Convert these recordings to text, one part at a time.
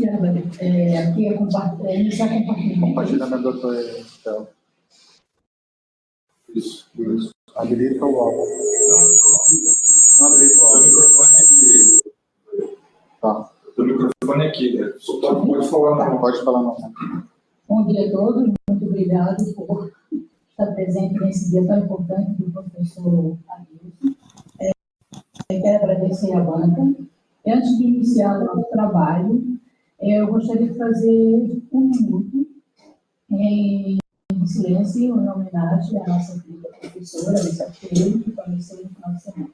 Aqui é iniciar compartilhamento. Compartilhamento, doutor Estel. Isso. Habilita o áudio. Não habilita o áudio. Tá. O microfone aqui, né? Pode falar, não. Pode falar, não. Bom dia a todos. Muito obrigado por estar presente nesse dia tão importante do professor Adilson. Quero agradecer à banca. Antes de iniciar o nosso trabalho, eu gostaria de fazer um minuto em silêncio, em homenagem à nossa querida professora Alissa Freire, que faleceu no final de semana.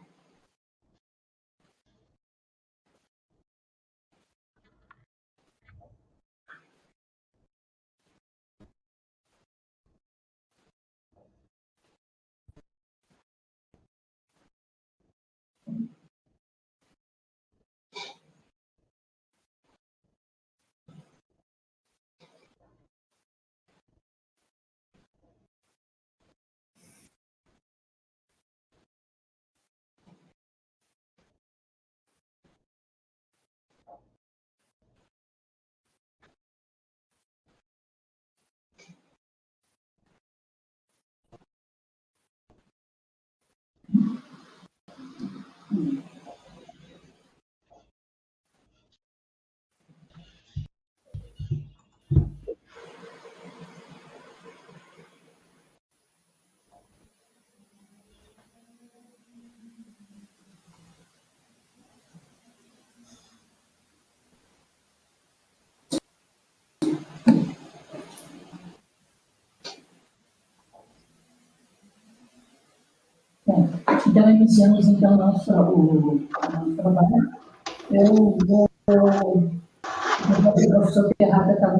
Então, iniciamos então nosso trabalho. Eu vou o professor Ferrada está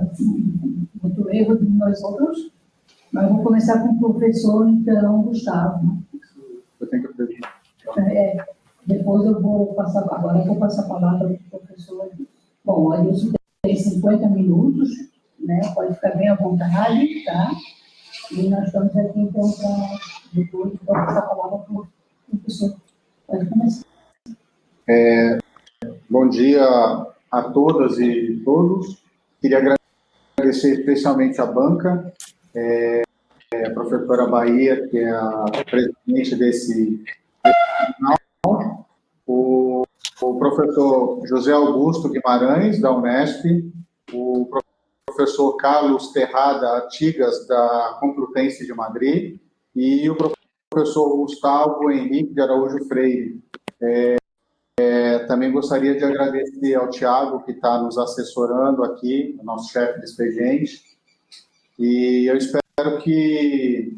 muito erro de nós outros, mas vou começar com o professor, então, Gustavo. Eu tenho que aprender. Depois eu vou passar, agora eu vou passar a palavra para o professor Adilson. Bom, o Adilson tem 50 minutos, né? Pode ficar bem à vontade, tá? E nós estamos aqui, então, para depois vou passar a palavra para o professor. Pode começar. Bom dia a todas e todos. Queria agradecer especialmente à banca, a professora Bahia, que é a presidente desse canal, o professor José Augusto Guimarães, da Unesp, o professor Carlos Terrada Artigas, da Complutense de Madrid, e o professor Gustavo Henrique de Araújo Freire. Também gostaria de agradecer ao Tiago, que está nos assessorando aqui, o nosso chefe de expediente, e eu espero que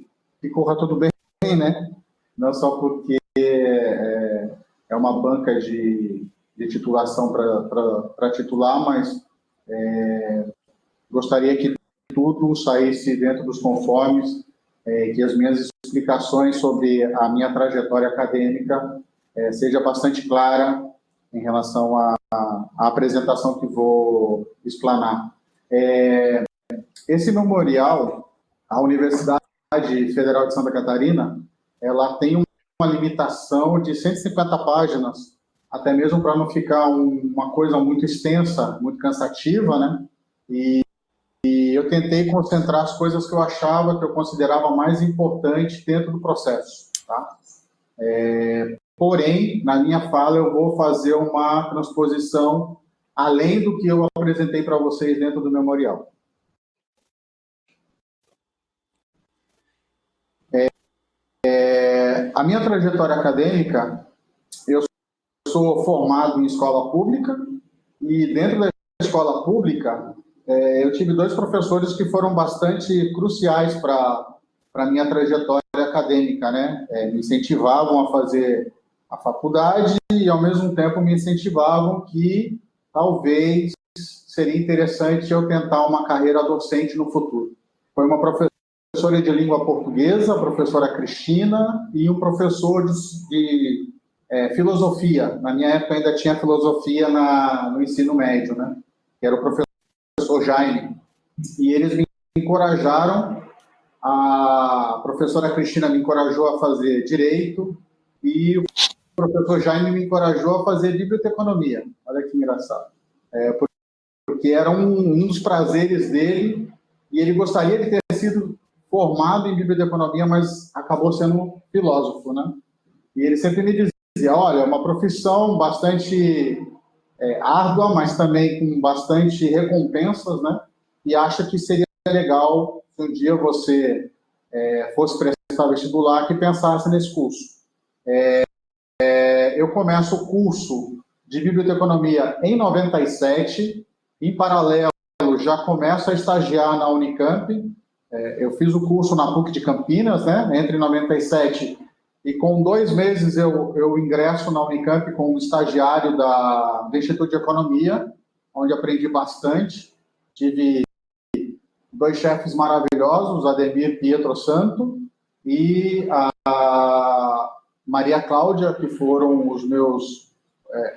corra tudo bem, né? Não só porque é uma banca de titulação para titular, mas gostaria que tudo saísse dentro dos conformes, que as minhas explicações sobre a minha trajetória acadêmica seja bastante clara em relação à apresentação que vou explanar. Esse memorial, a Universidade Federal de Santa Catarina, ela tem uma limitação de 150 páginas, até mesmo para não ficar uma coisa muito extensa, muito cansativa, né? E eu tentei concentrar as coisas que eu achava, que eu considerava mais importantes dentro do processo, tá? Porém, na minha fala, eu vou fazer uma transposição além do que eu apresentei para vocês dentro do memorial. A minha trajetória acadêmica, eu sou formado em escola pública, e dentro da escola pública, eu tive dois professores que foram bastante cruciais para a minha trajetória acadêmica, né? Me incentivavam a fazer a faculdade e, ao mesmo tempo, me incentivavam que talvez seria interessante eu tentar uma carreira docente no futuro. Foi uma professora de língua portuguesa, a professora Cristina, e um professor de filosofia. Na minha época ainda tinha filosofia no ensino médio, né? Que era o professor Jaime. E eles me encorajaram, a professora Cristina me encorajou a fazer direito e o professor Jaime me encorajou a fazer biblioteconomia. Olha que engraçado. porque era um dos prazeres dele, e ele gostaria de ter sido formado em biblioteconomia, mas acabou sendo filósofo, né? E ele sempre me dizia, olha, é uma profissão bastante árdua, mas também com bastante recompensas, né? E acha que seria legal se um dia você fosse prestar vestibular que pensasse nesse curso. Eu começo o curso de biblioteconomia em 97, em paralelo já começo a estagiar na Unicamp. Eu fiz o curso na PUC de Campinas, né, entre 97 e com 2 meses eu ingresso na Unicamp como estagiário do Instituto de Economia, onde aprendi bastante. Tive 2 chefes maravilhosos, Ademir Pietro Santo e a Maria Cláudia, que foram os meus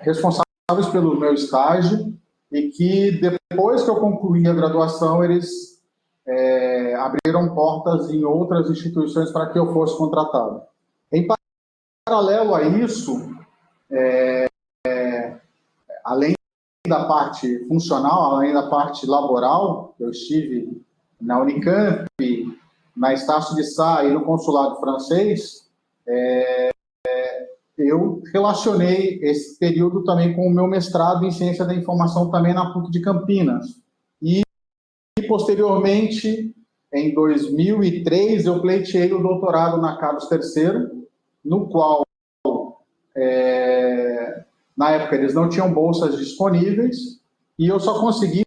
responsáveis pelo meu estágio, e que depois que eu concluí a graduação, eles abriram portas em outras instituições para que eu fosse contratado. Em paralelo a isso, além da parte funcional, além da parte laboral, eu estive na Unicamp, na Estácio de Sá e no consulado francês, eu relacionei esse período também com o meu mestrado em Ciência da Informação também na PUC de Campinas. E posteriormente, em 2003, eu pleiteei o doutorado na Carlos III, no qual, na época, eles não tinham bolsas disponíveis, e eu só consegui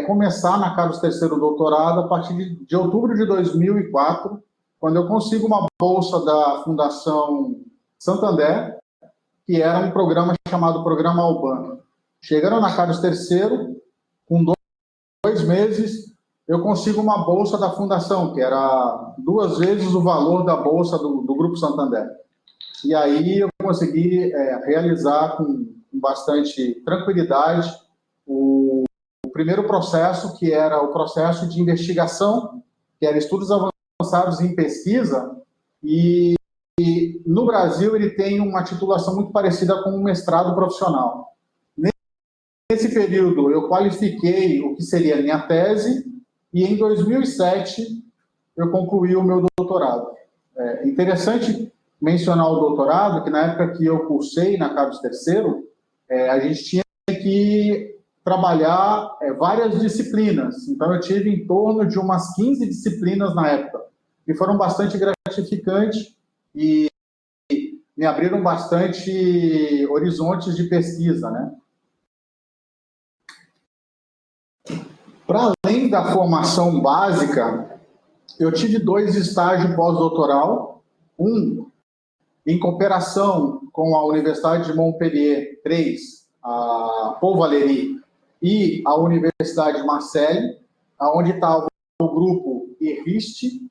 começar na Carlos III doutorado a partir de outubro de 2004, quando eu consigo uma bolsa da Fundação Santander, que era um programa chamado Programa Albano. Chegando na Carlos III, com 2 meses, eu consigo uma bolsa da Fundação, que era 2 vezes o valor da bolsa do Grupo Santander. E aí eu consegui realizar com bastante tranquilidade o primeiro processo, que era o processo de investigação, que era estudos avançados em pesquisa, e no Brasil ele tem uma titulação muito parecida com um mestrado profissional. Nesse período eu qualifiquei o que seria a minha tese, e em 2007 eu concluí o meu doutorado. É interessante mencionar o doutorado, que na época que eu cursei na Carlos III, a gente tinha que trabalhar várias disciplinas. Então, eu tive em torno de umas 15 disciplinas na época, que foram bastante gratificantes e me abriram bastante horizontes de pesquisa, né? Para além da formação básica, eu tive 2 estágios pós-doutoral, um em cooperação com a Universidade de Montpellier 3, a Paul Valéry, e a Universidade de Marseille, onde estava o grupo IRIST,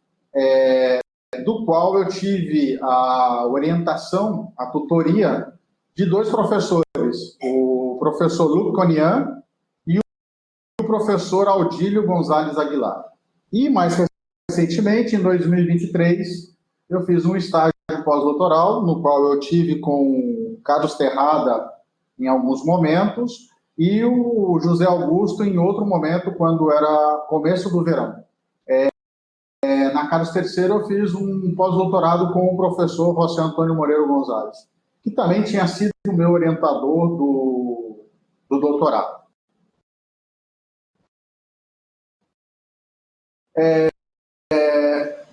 do qual eu tive a orientação, a tutoria de 2 professores, o professor Luc Conian e o professor Audílio Gonzalez Aguilar. E, mais recentemente, em 2023, eu fiz um estágio pós-doutoral, no qual eu tive com o Carlos Terrada em alguns momentos e o José Augusto em outro momento, quando era começo do verão. Na Carlos III eu fiz um pós-doutorado com o professor José Antônio Moreira Gonzalez, que também tinha sido o meu orientador do doutorado.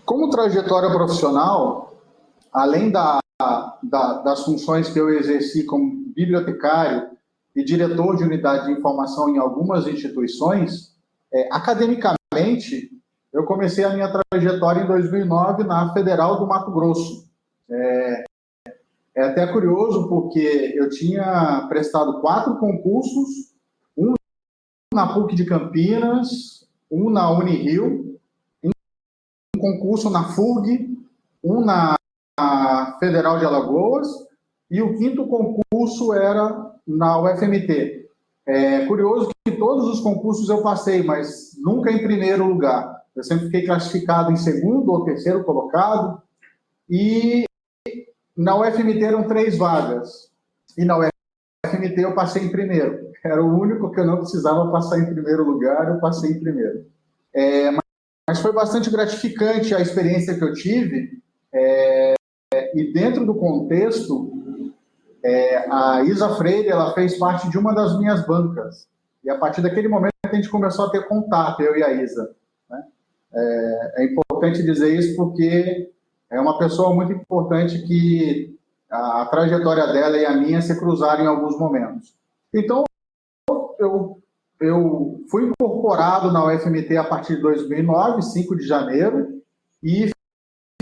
Como trajetória profissional, além das funções que eu exerci como bibliotecário e diretor de unidade de informação em algumas instituições, academicamente, eu comecei a minha trajetória em 2009 na Federal do Mato Grosso. É até curioso, porque eu tinha prestado 4 concursos, um na PUC de Campinas, um na Unirio, um concurso na FURG, um na Federal de Alagoas, e o 5º concurso era na UFMT. É curioso que todos os concursos eu passei, mas nunca em primeiro lugar. Eu sempre fiquei classificado em 2º ou 3º colocado, e na UFMT eram 3 vagas, e na UFMT eu passei em primeiro. era o único que eu não precisava passar em primeiro lugar, eu passei em primeiro. Mas foi bastante gratificante a experiência que eu tive, e dentro do contexto, a Isa Freire, ela fez parte de uma das minhas bancas, e a partir daquele momento a gente começou a ter contato, eu e a Isa, né? É importante dizer isso porque é uma pessoa muito importante que a trajetória dela e a minha se cruzaram em alguns momentos. Então, eu fui incorporado na UFMT a partir de 2009, 5 de janeiro, e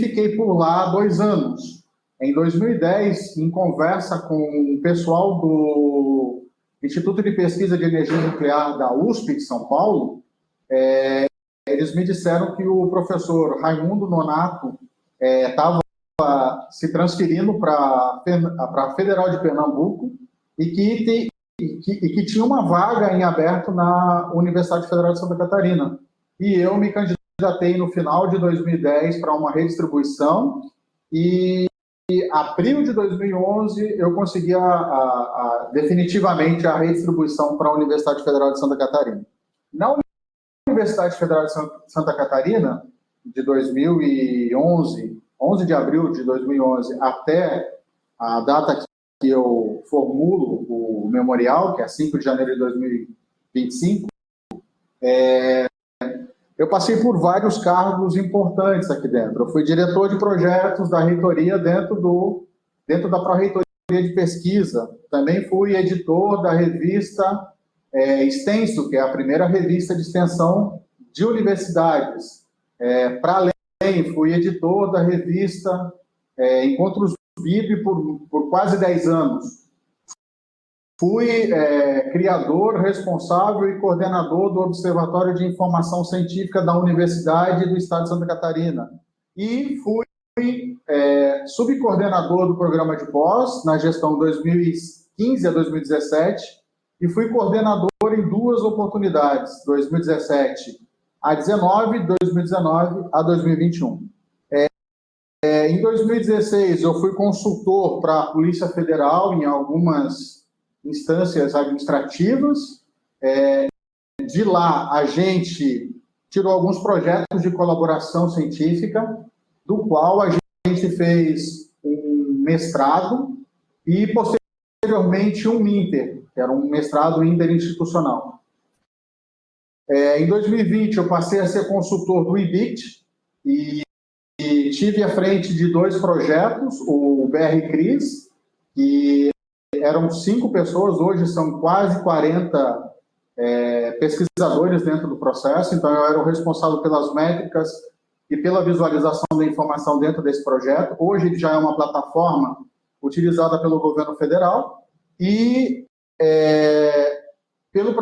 fiquei por lá 2 anos. Em 2010, em conversa com o pessoal do Instituto de Pesquisa de Energia Nuclear da USP de São Paulo, eles me disseram que o professor Raimundo Nonato estava se transferindo para a Federal de Pernambuco e que tinha uma vaga em aberto na Universidade Federal de Santa Catarina. E eu me candidatei no final de 2010 para uma redistribuição e em abril de 2011 eu consegui definitivamente a redistribuição para a Universidade Federal de Santa Catarina. Na Universidade Federal de Santa Catarina, de 2011, 11 de abril de 2011 até a data que eu formulo o memorial, que é 5 de janeiro de 2025, eu passei por vários cargos importantes aqui dentro. Eu fui diretor de projetos da reitoria dentro da Pró-Reitoria de Pesquisa. Também fui editor da revista Extenso, que é a primeira revista de extensão de universidades. Para além, fui editor da revista Encontros BIB por quase 10 anos. Fui criador, responsável e coordenador do Observatório de Informação Científica da Universidade do Estado de Santa Catarina. E fui subcoordenador do programa de pós na gestão 2015 a 2017 e fui coordenador em 2 oportunidades, 2017 a 19 e 2019 a 2021. Em 2016, eu fui consultor para a Polícia Federal em algumas instâncias administrativas. De lá, a gente tirou alguns projetos de colaboração científica, do qual a gente fez um mestrado e, posteriormente, um INTER, que era um mestrado interinstitucional. Em 2020, eu passei a ser consultor do IBIT e tive à frente de 2 projetos, o BR-CRIS, que eram 5 pessoas, hoje são quase 40 pesquisadores dentro do processo, então eu era o responsável pelas métricas e pela visualização da informação dentro desse projeto. Hoje ele já é uma plataforma utilizada pelo governo federal e pelo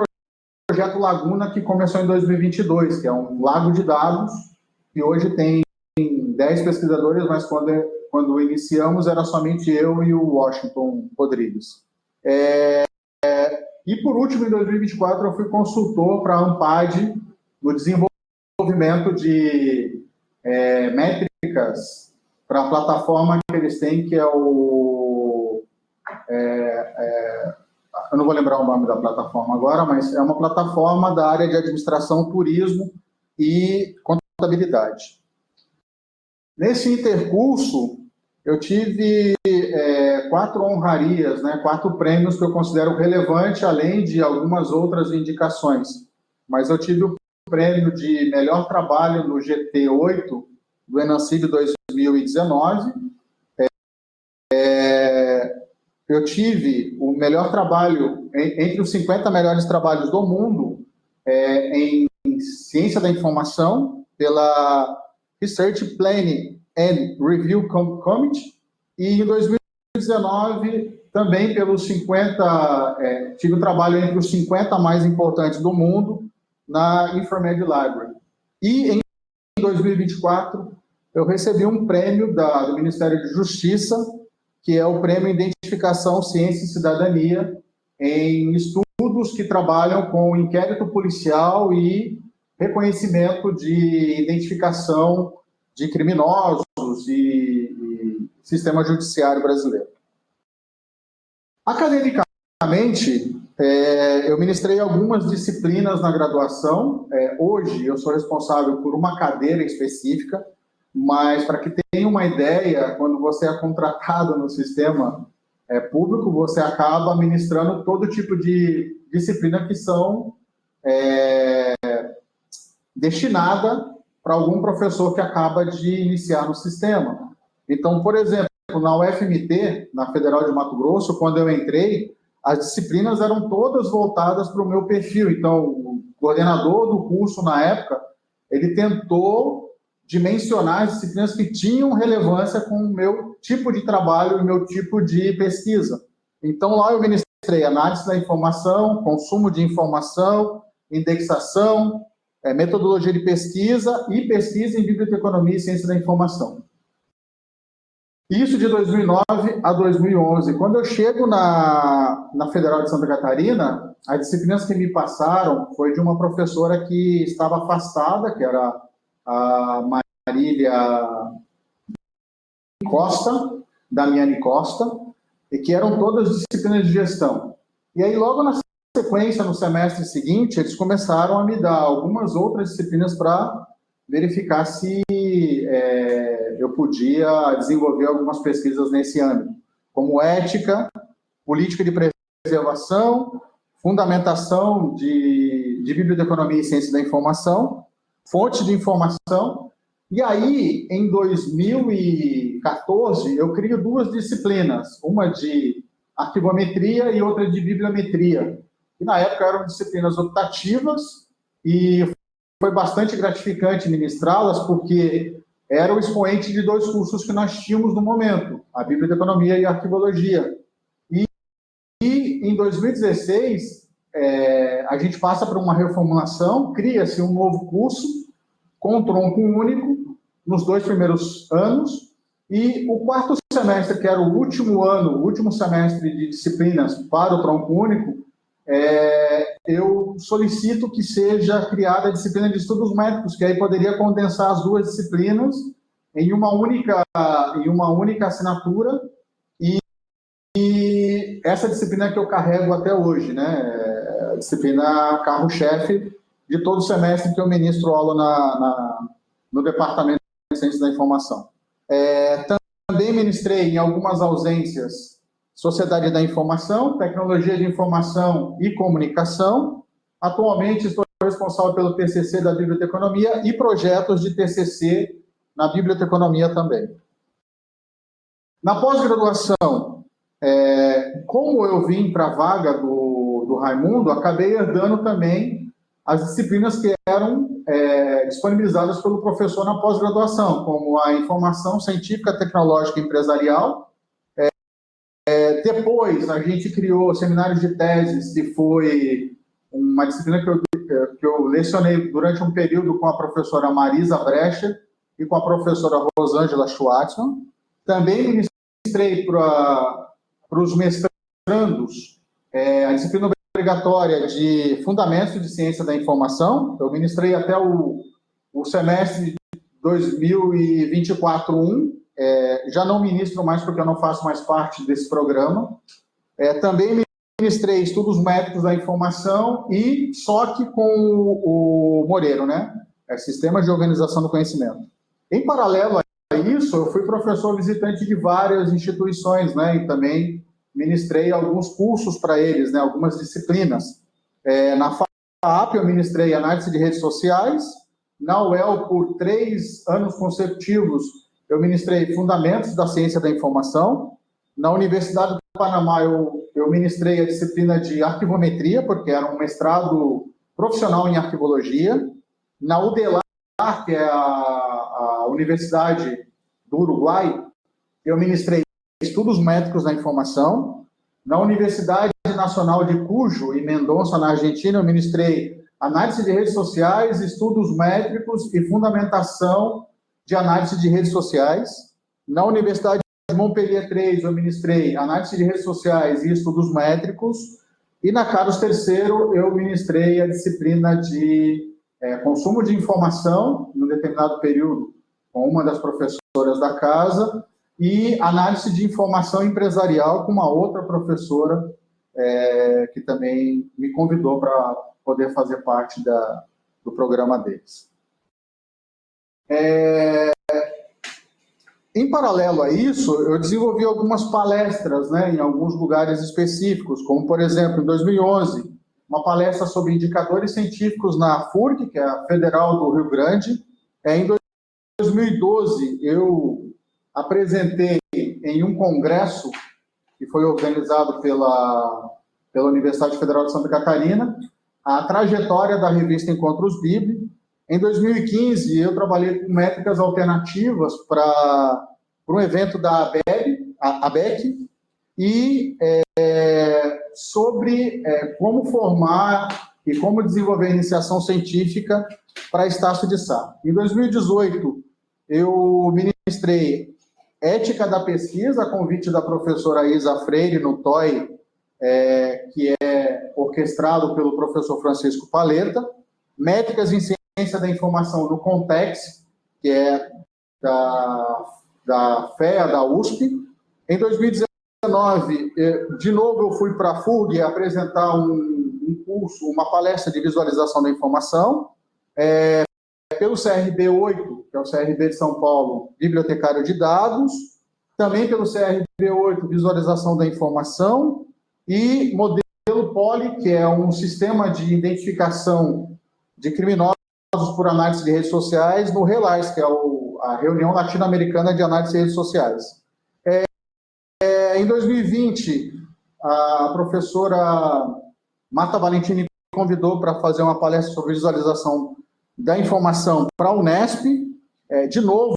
projeto Laguna, que começou em 2022, que é um lago de dados, que hoje tem 10 pesquisadores, mas quando iniciamos era somente eu e o Washington Rodrigues. E, por último, em 2024, eu fui consultor para a ANPAD no desenvolvimento de métricas para a plataforma que eles têm, que é o... eu não vou lembrar o nome da plataforma agora, mas é uma plataforma da área de administração, turismo e contabilidade. Nesse intercurso, eu tive 4 honrarias, 4 prêmios que eu considero relevante, além de algumas outras indicações. Mas eu tive o prêmio de melhor trabalho no GT8 do Enancib 2019. Eu tive o melhor trabalho, entre os 50 melhores trabalhos do mundo, em ciência da informação, pela Research Planning and Review Committee, e em 2019 também pelos 50, tive o trabalho entre os 50 mais importantes do mundo na Inframed Library. E em 2024 eu recebi um prêmio do Ministério de Justiça, que é o Prêmio Identificação, Ciência e Cidadania, em estudos que trabalham com inquérito policial e reconhecimento de identificação de criminosos e sistema judiciário brasileiro. Academicamente, Eu ministrei algumas disciplinas na graduação. Hoje, eu sou responsável por uma cadeira específica, mas, para que tenha uma ideia, quando você é contratado no sistema público, você acaba ministrando todo tipo de disciplina que são destinada para algum professor que acaba de iniciar no sistema. Então, por exemplo, na UFMT, na Federal de Mato Grosso, quando eu entrei, as disciplinas eram todas voltadas para o meu perfil. Então, o coordenador do curso, na época, ele tentou dimensionar as disciplinas que tinham relevância com o meu tipo de trabalho e meu tipo de pesquisa. Então, lá eu ministrei análise da informação, consumo de informação, indexação, metodologia de pesquisa e pesquisa em biblioteconomia e ciência da informação. Isso de 2009 a 2011. Quando eu chego na Federal de Santa Catarina, as disciplinas que me passaram foi de uma professora que estava afastada, que era a Marília Costa, Damiani Costa, e que eram todas disciplinas de gestão. E aí, logo na sequência, no semestre seguinte, eles começaram a me dar algumas outras disciplinas para verificar se eu podia desenvolver algumas pesquisas nesse âmbito, como ética, política de preservação, fundamentação de biblioteconomia e ciência da informação, fonte de informação. E aí, em 2014, eu crio duas disciplinas, uma de arquivometria e outra de bibliometria, que na época eram disciplinas optativas, e foi bastante gratificante ministrá-las, porque era o expoente de dois cursos que nós tínhamos no momento, a biblioteconomia e a arquivologia. E em 2016, a gente passa por uma reformulação, cria-se um novo curso com um tronco único nos 2 primeiros anos, e o quarto semestre, que era o último ano, o último semestre de disciplinas para o tronco único, eu solicito que seja criada a disciplina de estudos médicos, que aí poderia condensar as duas disciplinas em uma única assinatura, e essa disciplina que eu carrego até hoje, né? A disciplina carro-chefe de todo semestre que eu ministro aula no Departamento de Ciência da Informação. Também ministrei, em algumas ausências, Sociedade da Informação, Tecnologia de Informação e Comunicação. Atualmente estou responsável pelo TCC da Biblioteconomia e projetos de TCC na Biblioteconomia também. Na pós-graduação, como eu vim para a vaga do Raimundo, acabei herdando também as disciplinas que eram disponibilizadas pelo professor na pós-graduação, como a Informação Científica, Tecnológica e Empresarial. Depois, a gente criou seminários de teses, que foi uma disciplina que eu lecionei durante um período com a professora Marisa Brecher e com a professora Rosângela Schwartzman. Também ministrei para os mestrandos a disciplina obrigatória de Fundamentos de Ciência da Informação. Eu ministrei até o semestre 2024-1, já não ministro mais porque eu não faço mais parte desse programa. Também ministrei Estudos Métricos da Informação e SOC com o Moreiro, né? Sistemas de Organização do Conhecimento. Em paralelo a isso, eu fui professor visitante de várias instituições, né? E também ministrei alguns cursos para eles, né? Algumas disciplinas. Na FAAP, eu ministrei Análise de Redes Sociais. Na UEL, por 3 anos consecutivos, eu ministrei Fundamentos da Ciência da Informação. Na Universidade do Panamá, eu ministrei a disciplina de Arquivometria, porque era um mestrado profissional em Arquivologia. Na UDELAR, que é a Universidade do Uruguai, eu ministrei Estudos Métricos da Informação. Na Universidade Nacional de Cuyo, em Mendonça, na Argentina, eu ministrei Análise de Redes Sociais, Estudos Métricos e Fundamentação de Análise de Redes Sociais. Na Universidade de Montpellier 3, eu ministrei Análise de Redes Sociais e Estudos Métricos. E na Carlos III, eu ministrei a disciplina de Consumo de Informação, em um determinado período, com uma das professoras da casa, e Análise de Informação Empresarial, com uma outra professora que também me convidou para poder fazer parte do programa deles. Em paralelo a isso, eu desenvolvi algumas palestras, né, em alguns lugares específicos, como, por exemplo, em 2011, uma palestra sobre indicadores científicos na FURG, que é a Federal do Rio Grande. Em 2012, eu apresentei em um congresso que foi organizado pela Universidade Federal de Santa Catarina a trajetória da revista Encontros Bíblia. Em 2015, eu trabalhei com métricas alternativas para um evento da ABEC e sobre como formar e como desenvolver iniciação científica para Estácio de Sá. Em 2018, eu ministrei Ética da Pesquisa, a convite da professora Isa Freire, no TOI, que é orquestrado pelo professor Francisco Paleta, Métricas em Ciência da Informação no Context, que é da FEA, da USP. Em 2019, de novo, eu fui para a FURG apresentar um curso, uma palestra de visualização da informação, pelo CRB 8, que é o CRB de São Paulo, bibliotecário de dados, também pelo CRB 8, visualização da informação, e modelo POLI, que é um sistema de identificação de criminosos por análise de redes sociais, no RELARS, que é a Reunião Latino-Americana de Análise de Redes Sociais. Em 2020, a professora Marta Valentini me convidou para fazer uma palestra sobre visualização da informação para a Unesp. De novo,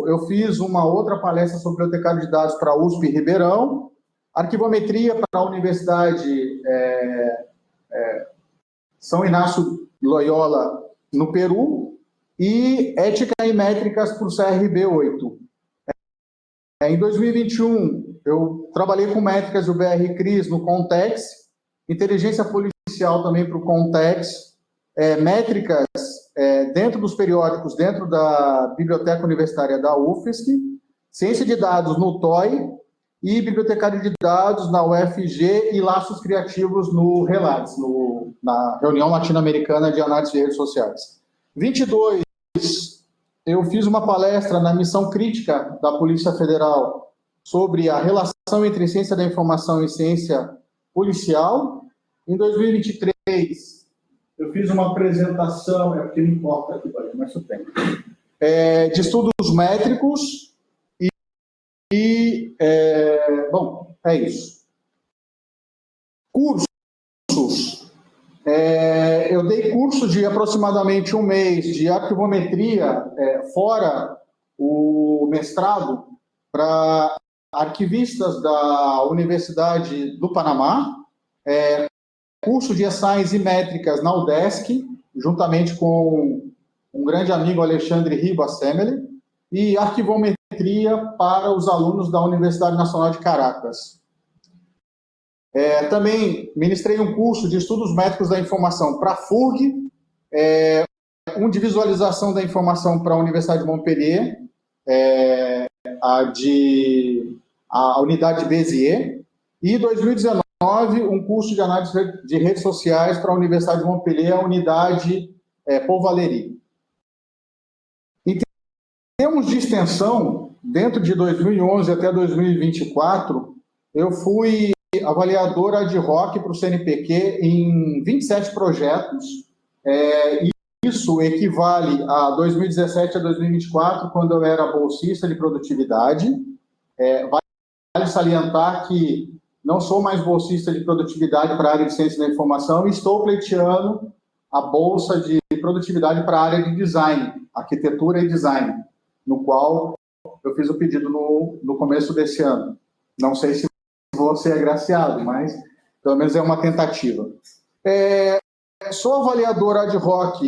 eu fiz uma outra palestra sobre bibliotecário de dados para a USP Ribeirão, arquivometria para a Universidade São Inácio Loyola, no Peru, e ética e métricas para o CRB 8. Em 2021, eu trabalhei com métricas do BR-CRIS no Context, inteligência policial também para o Context, métricas dentro dos periódicos, dentro da Biblioteca Universitária da UFSC, ciência de dados no TOI e bibliotecário de dados na UFG e laços criativos no RELADS, na Reunião Latino-Americana de Análise de Redes Sociais. 22, eu fiz uma palestra na Missão Crítica da Polícia Federal sobre a relação entre ciência da informação e ciência policial. Em 2023, eu fiz uma apresentação, porque não importa aqui, mas eu tenho, de estudos métricos bom, é isso. Cursos. Eu dei curso de aproximadamente um mês de arquivometria, fora o mestrado, para arquivistas da Universidade do Panamá, curso de Science e Métricas na UDESC, juntamente com um grande amigo, Alexandre Ribas Semele, e arquivometria para os alunos da Universidade Nacional de Caracas. Também ministrei um curso de Estudos Métricos da Informação para a FURG, um de Visualização da Informação para a Universidade de Montpellier, a unidade de Béziers, e em 2019, um curso de Análise de Redes Sociais para a Universidade de Montpellier, a unidade Paul Valéry. Em termos de extensão, dentro de 2011 até 2024, eu fui avaliador ad hoc para o CNPq em 27 projetos, e isso equivale a 2017 a 2024, quando eu era bolsista de produtividade. Vale salientar que não sou mais bolsista de produtividade para a área de ciência da informação e estou pleiteando a bolsa de produtividade para a área de design, arquitetura e design, no qual eu fiz o pedido no começo desse ano. Não sei se vou ser agraciado, mas pelo menos é uma tentativa. Sou avaliador ad hoc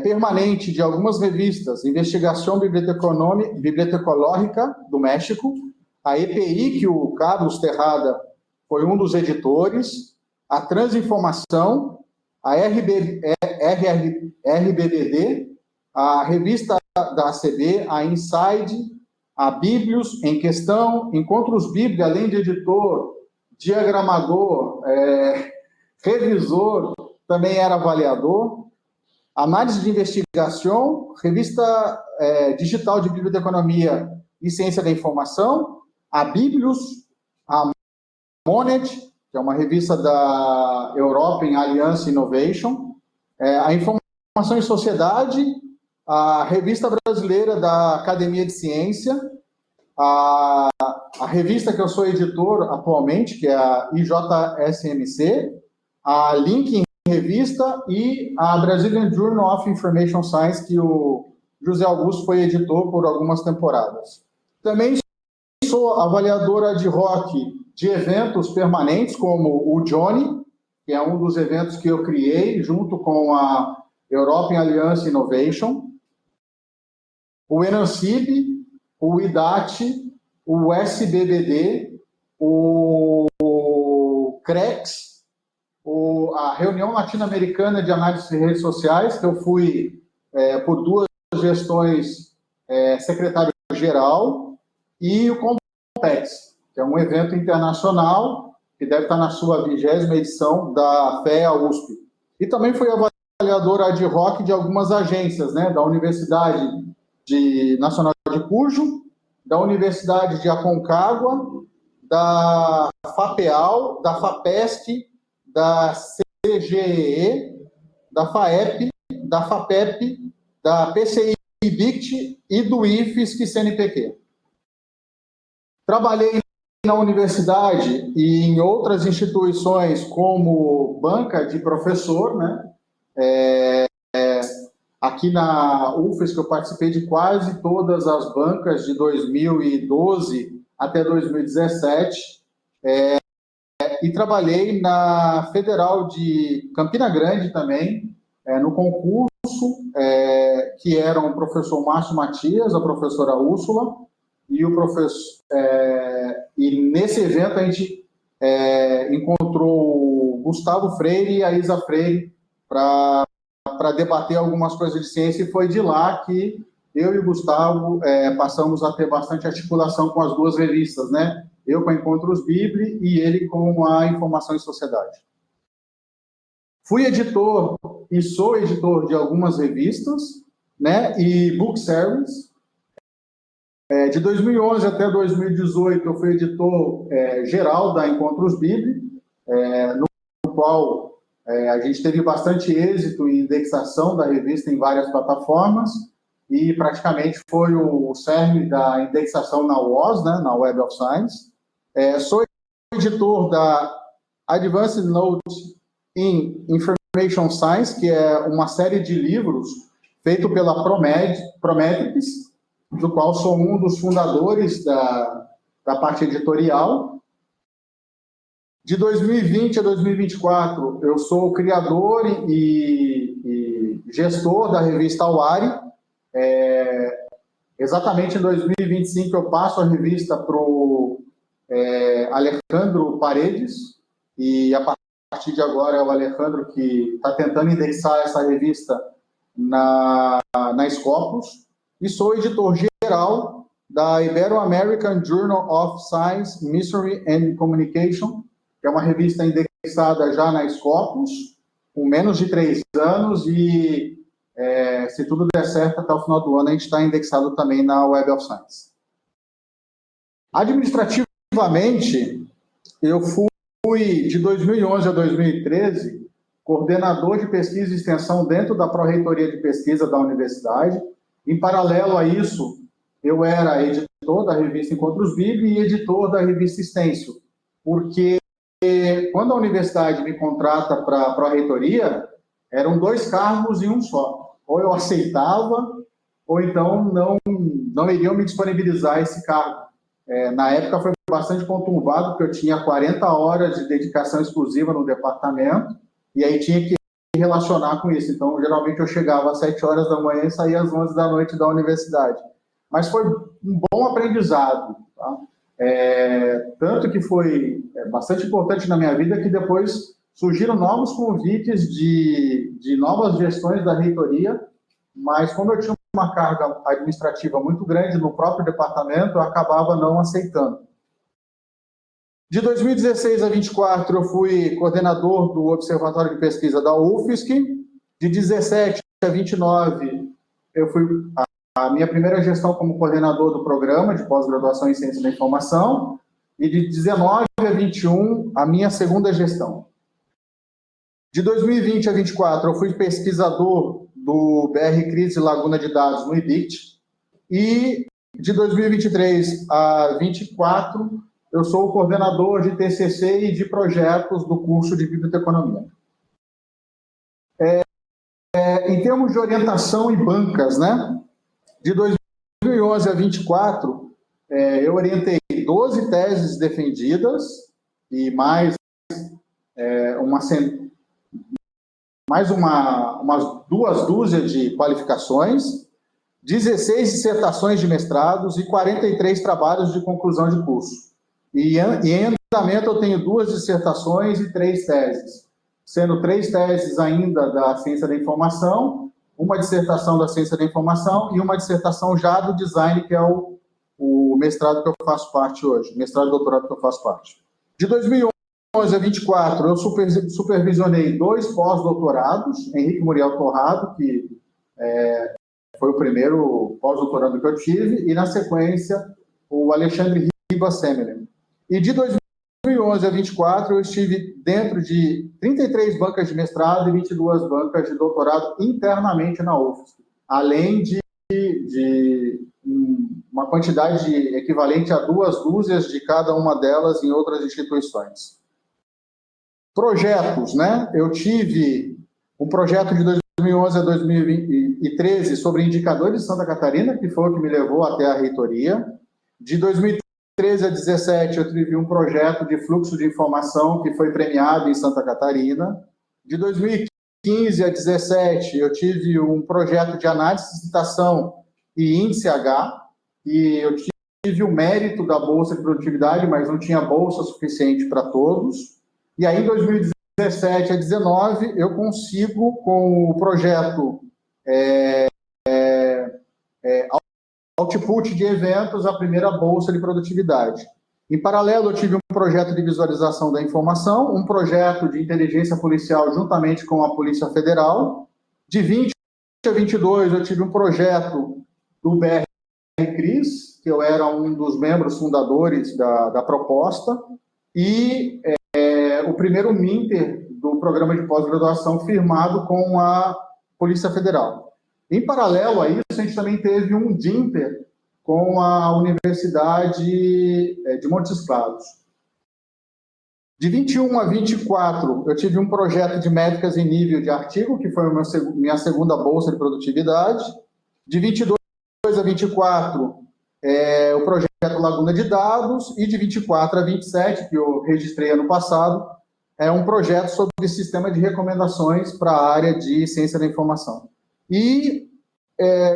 permanente de algumas revistas, Investigação Bibliotecológica do México, a EPI, que o Carlos Terrada foi um dos editores, a Transinformação, a RBBD, a revista da ACB, a Inside, a Bíblios em Questão, Encontros Bíblia, além de editor diagramador, revisor, também era avaliador, análise de investigação, revista digital de biblioteconomia e ciência da informação, a Biblius, a Monet, que é uma revista da European Alliance Innovation, a Informação em Sociedade, a revista brasileira da Academia de Ciência, a revista que eu sou editor atualmente, que é a IJSMC, a Link Revista e a Brazilian Journal of Information Science, que o José Augusto foi editor por algumas temporadas. Também sou avaliadora ad hoc de eventos permanentes, como o Johnny, que é um dos eventos que eu criei junto com a European Alliance Innovation, o ENANCIB, o IDAT, o SBBD, o CREX, a Reunião Latino-Americana de Análise de Redes Sociais, que eu fui, por 2 gestões, secretário-geral, e o Compex, que é um evento internacional, que deve estar na sua 20ª edição da FEA USP. E também fui avaliador ad hoc de algumas agências, né, da Universidade Nacional de Cujo, da Universidade de Aconcagua, da FAPEAL, da FAPESC, da CGE, da FAEP, da FAPEP, da PCI-BICT e do IFSC-CNPq. Trabalhei na universidade e em outras instituições como banca de professor, né? Aqui na UFES, eu participei de quase todas as bancas de 2012 até 2017, e trabalhei na Federal de Campina Grande também, no concurso, que eram o professor Márcio Matias, a professora Úrsula, e o professor... e nesse evento a gente encontrou o Gustavo Freire e a Isa Freire para debater algumas coisas de ciência, e foi de lá que eu e o Gustavo passamos a ter bastante articulação com as 2 revistas, né? Eu com a Encontros Bibli e ele com a Informação em Sociedade. Fui editor e sou editor de algumas revistas, né? E book service. De 2011 até 2018, eu fui editor geral da Encontros Bibli, no qual a gente teve bastante êxito em indexação da revista em várias plataformas, e praticamente foi o cerne da indexação na WOS, né, na Web of Science. Sou editor da Advanced Notes in Information Science, que é uma série de livros feito pela Prometrics, do qual sou um dos fundadores da parte editorial. De 2020 a 2024, eu sou criador e gestor da revista Awari. Exatamente em 2025, eu passo a revista para o Alejandro Paredes, e a partir de agora é o Alejandro que está tentando indexar essa revista na Scopus. E sou editor geral da Ibero-American Journal of Science, Mystery and Communication, que é uma revista indexada já na Scopus, com menos de 3 anos, e se tudo der certo, até o final do ano a gente está indexado também na Web of Science. Administrativamente, eu fui, de 2011 a 2013, coordenador de pesquisa e extensão dentro da Pró-Reitoria de Pesquisa da universidade. Em paralelo a isso, eu era editor da revista Encontros Bibli e editor da revista Stencil, porque quando a universidade me contrata para a Pró-Reitoria, eram 2 cargos em um só. Ou eu aceitava, ou então não iriam me disponibilizar esse cargo. Na época foi bastante conturbado, porque eu tinha 40 horas de dedicação exclusiva no departamento, e aí tinha que relacionar com isso. Então, geralmente eu chegava às 7 horas da manhã e saía às 11 da noite da universidade. Mas foi um bom aprendizado, tá? Tanto que foi bastante importante na minha vida, que depois surgiram novos convites de novas gestões da reitoria, mas como eu tinha uma carga administrativa muito grande no próprio departamento, eu acabava não aceitando. De 2016 a 24, eu fui coordenador do Observatório de Pesquisa da UFSC. De 17 a 29, eu fui a minha primeira gestão como coordenador do programa de pós-graduação em Ciência da Informação. E de 19 a 21, a minha segunda gestão. De 2020 a 24, eu fui pesquisador do BR Cris e Laguna de Dados no IBIT. E de 2023 a 24, eu sou o coordenador de TCC e de projetos do curso de Biblioteconomia. Em termos de orientação e bancas, né? De 2011 a 24, eu orientei 12 teses defendidas e mais umas 2 dúzias de qualificações, 16 dissertações de mestrados e 43 trabalhos de conclusão de curso. E em andamento eu tenho 2 dissertações e 3 teses, sendo 3 teses ainda da ciência da informação, uma dissertação da ciência da informação e uma dissertação já do design, que é o mestrado que eu faço parte hoje, mestrado e doutorado que eu faço parte. De 2011 a 24, eu supervisionei 2 pós-doutorados, Henrique Muriel Torrado, que foi o primeiro pós-doutorando que eu tive, e na sequência o Alexandre Riba Semelen. E de 2011 a 24, eu estive dentro de 33 bancas de mestrado e 22 bancas de doutorado internamente na UFSC, além de uma quantidade equivalente a 2 dúzias de cada uma delas em outras instituições. Projetos, né? Eu tive um projeto de 2011 a 2013 sobre indicadores de Santa Catarina, que foi o que me levou até a reitoria. De 2013 a 2017, eu tive um projeto de fluxo de informação que foi premiado em Santa Catarina. De 2015 a 2017, eu tive um projeto de análise de citação e índice H, e eu tive o mérito da Bolsa de Produtividade, mas não tinha bolsa suficiente para todos. E aí, em 2017 a 2019, eu consigo, com o projeto Output de Eventos, a primeira Bolsa de Produtividade. Em paralelo, eu tive um projeto de visualização da informação, um projeto de inteligência policial juntamente com a Polícia Federal. De 20 a 22, eu tive um projeto do BR Cris, que eu era um dos membros fundadores da proposta, e o primeiro MINTER do programa de pós-graduação firmado com a Polícia Federal. Em paralelo a isso, a gente também teve um DINTER com a Universidade de Montes Claros. De 21 a 24, eu tive um projeto de métricas em nível de artigo, que foi a minha segunda bolsa de produtividade. De 22 a 24, o projeto Laguna de Dados, e de 24 a 27, que eu registrei ano passado, é um projeto sobre sistema de recomendações para a área de ciência da informação. E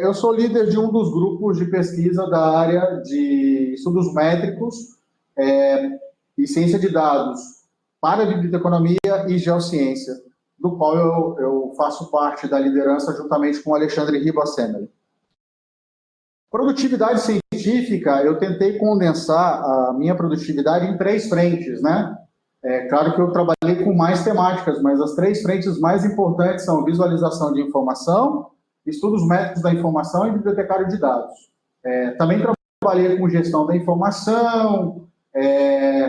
eu sou líder de um dos grupos de pesquisa da área de estudos métricos e ciência de dados para biblioteconomia e geociência, do qual eu faço parte da liderança juntamente com o Alexandre Riba Semelen. Produtividade científica, eu tentei condensar a minha produtividade em 3 frentes, né? Claro que eu trabalhei com mais temáticas, mas as 3 frentes mais importantes são visualização de informação, estudos métricos da informação e bibliotecário de dados. Também trabalhei com gestão da informação,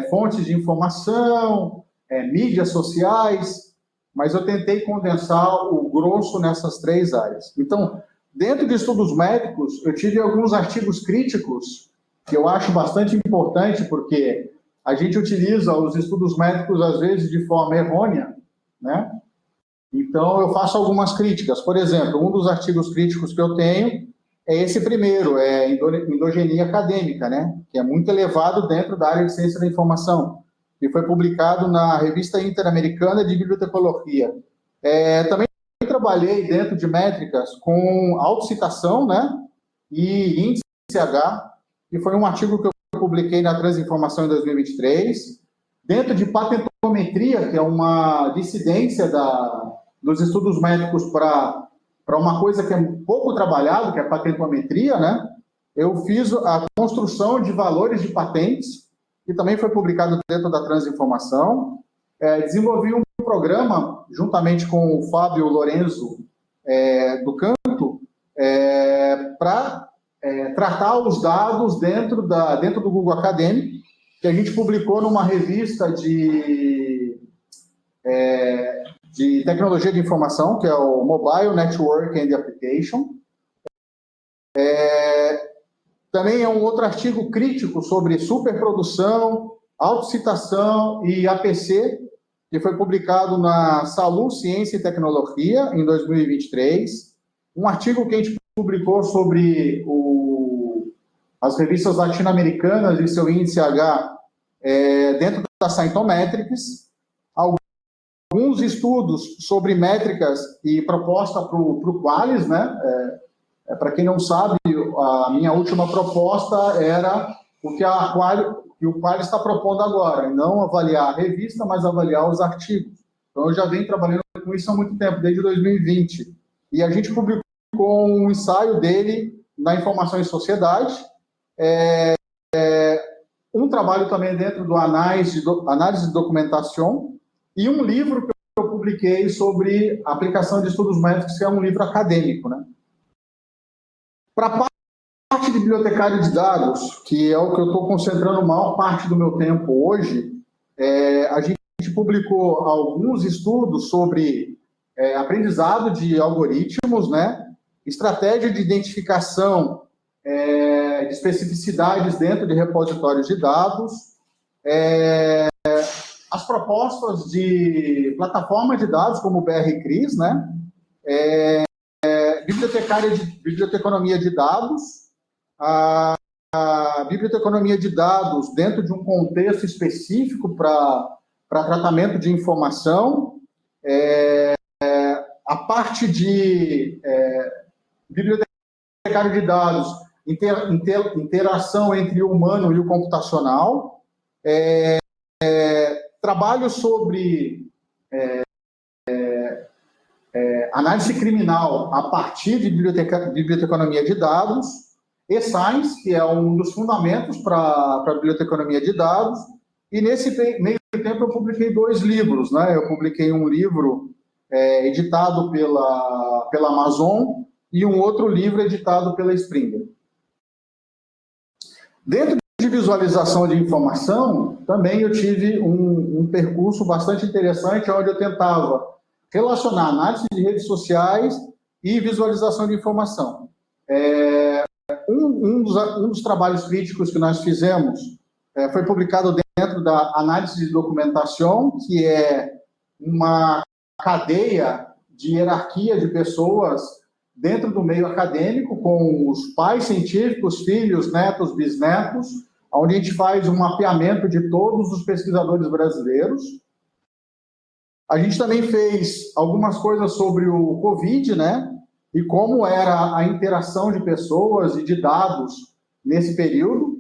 fontes de informação, mídias sociais, mas eu tentei condensar o grosso nessas 3 áreas. Então, dentro de estudos métricos, eu tive alguns artigos críticos que eu acho bastante importante, porque a gente utiliza os estudos métricos, às vezes, de forma errônea, né? Então, eu faço algumas críticas. Por exemplo, um dos artigos críticos que eu tenho é esse primeiro, endogenia acadêmica, né? Que é muito elevado dentro da área de ciência da informação, que foi publicado na Revista Interamericana de Bibliotecologia. Também trabalhei dentro de métricas com autocitação, né? E índice H, que foi um artigo que eu publiquei na Transinformação em 2023. Dentro de patentometria, que é uma dissidência dos estudos métricos para uma coisa que é pouco trabalhado, que é a patentometria, né? Eu fiz a construção de valores de patentes que também foi publicado dentro da Transinformação. Desenvolvi um programa, juntamente com o Fábio Lorenzo do Canto, para tratar os dados dentro do Google Acadêmico, que a gente publicou numa revista de tecnologia de informação, que é o Mobile Network and Application. Também é um outro artigo crítico sobre superprodução, autocitação e APC, que foi publicado na Salu Ciência e Tecnologia, em 2023. Um artigo que a gente publicou sobre as revistas latino-americanas e seu índice H dentro da Scientometrics. Alguns estudos sobre métricas e proposta para o Qualis, né? Para quem não sabe, a minha última proposta era o que o Qualis está propondo agora, não avaliar a revista, mas avaliar os artigos. Então, eu já venho trabalhando com isso há muito tempo, desde 2020. E a gente publicou um ensaio dele na Informação e Sociedade, um trabalho também dentro do análise de documentação, e um livro que eu publiquei sobre aplicação de estudos métricos, que é um livro acadêmico, né? Para a parte de bibliotecário de dados, que é o que eu estou concentrando a maior parte do meu tempo hoje, a gente publicou alguns estudos sobre aprendizado de algoritmos, né? Estratégia de identificação de especificidades dentro de repositórios de dados, as propostas de plataforma de dados, como o BR-CRIS, né? Biblioteconomia de dados, a biblioteconomia de dados dentro de um contexto específico para tratamento de informação, a parte de bibliotecário de dados, interação entre o humano e o computacional, trabalho sobre análise criminal a partir de biblioteconomia de dados, e Science, que é um dos fundamentos para a biblioteconomia de dados, e nesse meio tempo eu publiquei 2 livros, né? Eu publiquei um livro editado pela Amazon e um outro livro editado pela Springer. Dentro de visualização de informação, também eu tive um percurso bastante interessante, onde eu tentava relacionar análise de redes sociais e visualização de informação. Um dos trabalhos críticos que nós fizemos foi publicado dentro da análise de documentação, que é uma cadeia de hierarquia de pessoas dentro do meio acadêmico, com os pais científicos, filhos, netos, bisnetos, onde a gente faz um mapeamento de todos os pesquisadores brasileiros. A gente também fez algumas coisas sobre o Covid, né? E como era a interação de pessoas e de dados nesse período.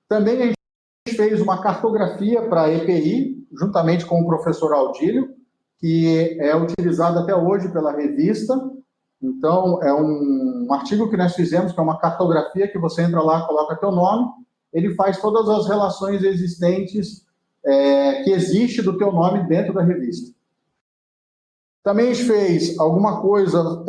Também a gente fez uma cartografia para a EPI, juntamente com o professor Aldílio, que é utilizado até hoje pela revista. Então, é um artigo que nós fizemos, que é uma cartografia, que você entra lá, coloca teu nome, ele faz todas as relações existentes que existe do teu nome dentro da revista. Também a gente fez alguma coisa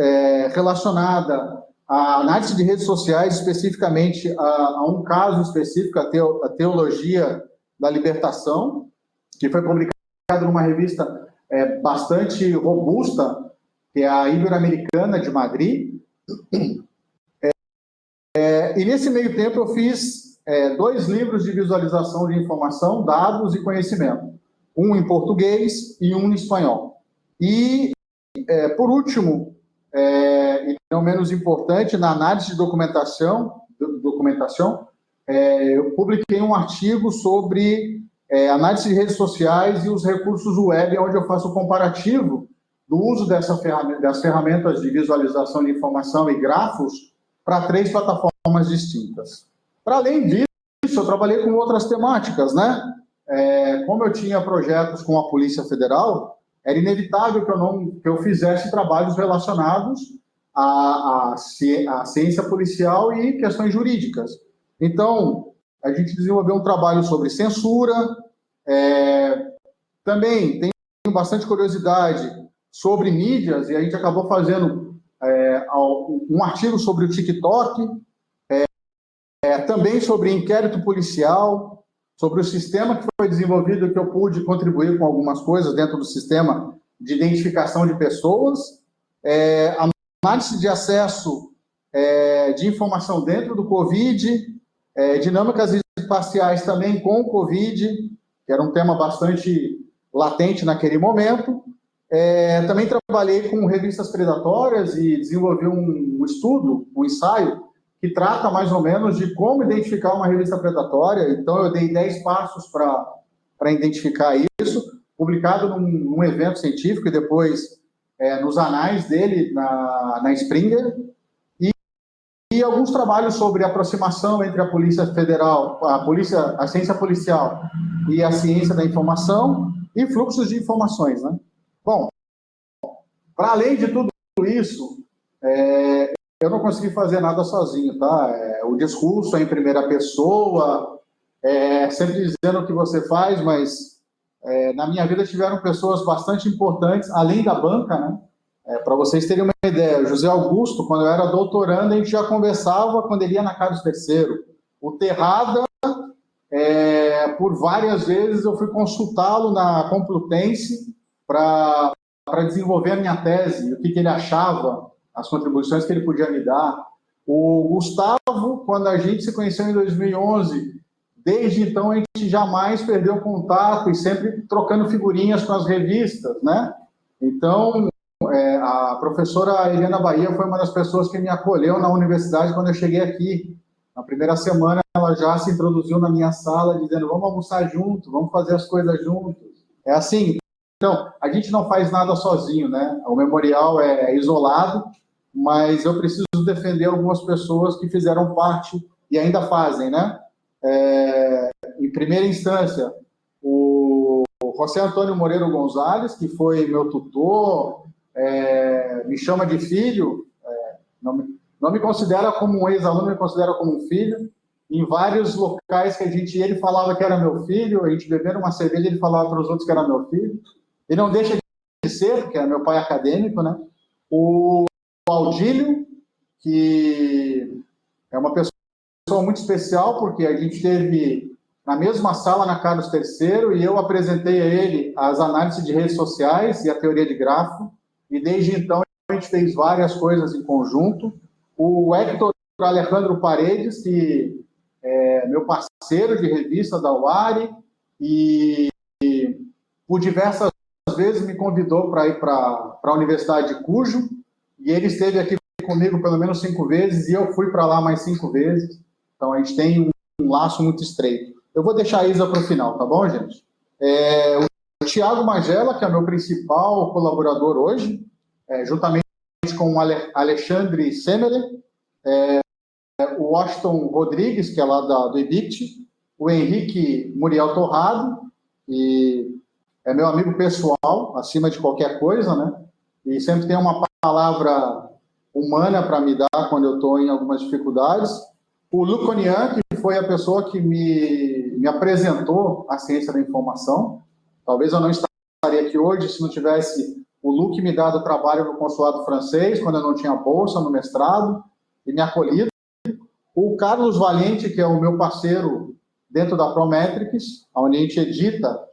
relacionada à análise de redes sociais, especificamente a um caso específico, a Teologia da Libertação, que foi publicado numa revista bastante robusta, que é a Ibero-Americana de Madrid. E nesse meio tempo eu fiz 2 livros de visualização de informação, dados e conhecimento. Um em português e um em espanhol. E, por último, e não menos importante, na análise de documentação, eu publiquei um artigo sobre análise de redes sociais e os recursos web, onde eu faço o comparativo do uso das ferramentas de visualização de informação e grafos para 3 plataformas distintas. Para além disso, eu trabalhei com outras temáticas, né? Como eu tinha projetos com a Polícia Federal, era inevitável que eu fizesse trabalhos relacionados à ciência policial e questões jurídicas. Então, a gente desenvolveu um trabalho sobre censura, também tenho bastante curiosidade sobre mídias, e a gente acabou fazendo um artigo sobre o TikTok, também sobre inquérito policial, sobre o sistema que foi desenvolvido, que eu pude contribuir com algumas coisas dentro do sistema de identificação de pessoas, análise de acesso de informação dentro do Covid, dinâmicas espaciais também com o Covid, que era um tema bastante latente naquele momento. Também trabalhei com revistas predatórias e desenvolvi um estudo, um ensaio, que trata mais ou menos de como identificar uma revista predatória. Então, eu dei 10 passos para identificar isso, publicado num evento científico e depois nos anais dele, na Springer, e alguns trabalhos sobre aproximação entre a Polícia Federal, a ciência policial e a ciência da informação e fluxos de informações, né? Bom, para além de tudo isso, eu não consegui fazer nada sozinho, tá? O discurso é em primeira pessoa, sempre dizendo o que você faz, mas na minha vida tiveram pessoas bastante importantes, além da banca, né? Para vocês terem uma ideia, o José Augusto, quando eu era doutorando, a gente já conversava quando ele ia na Carlos III. O Terrada, por várias vezes, eu fui consultá-lo na Complutense para desenvolver a minha tese, o que ele achava, as contribuições que ele podia me dar. O Gustavo, quando a gente se conheceu em 2011, desde então a gente jamais perdeu contato e sempre trocando figurinhas com as revistas, né? Então, a professora Eliana Bahia foi uma das pessoas que me acolheu na universidade quando eu cheguei aqui. Na primeira semana, ela já se introduziu na minha sala, dizendo, vamos almoçar juntos, vamos fazer as coisas juntos. É assim. Então, a gente não faz nada sozinho, né? O memorial é isolado, mas eu preciso defender algumas pessoas que fizeram parte e ainda fazem, né? Em primeira instância, o José Antônio Moreira Gonzalez, que foi meu tutor, me chama de filho, não me considera como um ex-aluno, me considera como um filho. Em vários locais que ele falava que era meu filho, a gente bebendo uma cerveja, ele falava para os outros que era meu filho. Ele não deixa de ser, porque é meu pai acadêmico, né? O Aldílio, que é uma pessoa muito especial, porque a gente esteve na mesma sala na Carlos III e eu apresentei a ele as análises de redes sociais e a teoria de grafo, e desde então a gente fez várias coisas em conjunto. O Hector Alejandro Paredes, que é meu parceiro de revista da UARI, e por diversas vezes me convidou para ir para a Universidade de Cujo, e ele esteve aqui comigo pelo menos 5 vezes, e eu fui para lá mais 5 vezes. Então, a gente tem um laço muito estreito. Eu vou deixar a Isa para o final, tá bom, gente? O Tiago Magela, que é meu principal colaborador hoje, juntamente com o Alexandre Semeler, o Washington Rodrigues, que é lá do IBICT, o Henrique Muriel Torrado, que é meu amigo pessoal, acima de qualquer coisa, né? E sempre tem uma palavra humana para me dar quando eu estou em algumas dificuldades. O Luconian, que foi a pessoa que me apresentou a ciência da informação. Talvez eu não estaria aqui hoje se não tivesse o Luc me dado trabalho no consulado francês, quando eu não tinha bolsa no mestrado, e me acolhido. O Carlos Valente, que é o meu parceiro dentro da Prometrics, onde a gente edita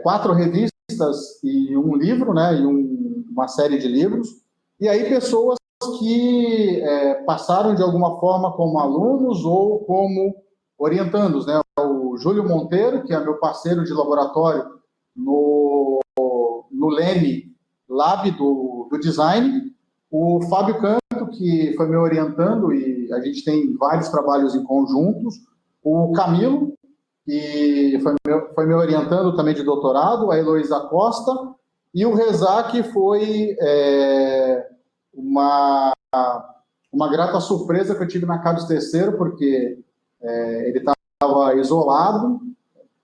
4 revistas e um livro, né, e uma série de livros. E aí pessoas que passaram de alguma forma como alunos ou como orientandos, né? O Júlio Monteiro, que é meu parceiro de laboratório no Leme Lab do Design, o Fábio Canto, que foi meu orientando e a gente tem vários trabalhos em conjuntos, o Camilo, que foi meu orientando também de doutorado, a Heloísa Costa, e o Rezá, que foi uma grata surpresa que eu tive na Carlos III, porque ele estava isolado,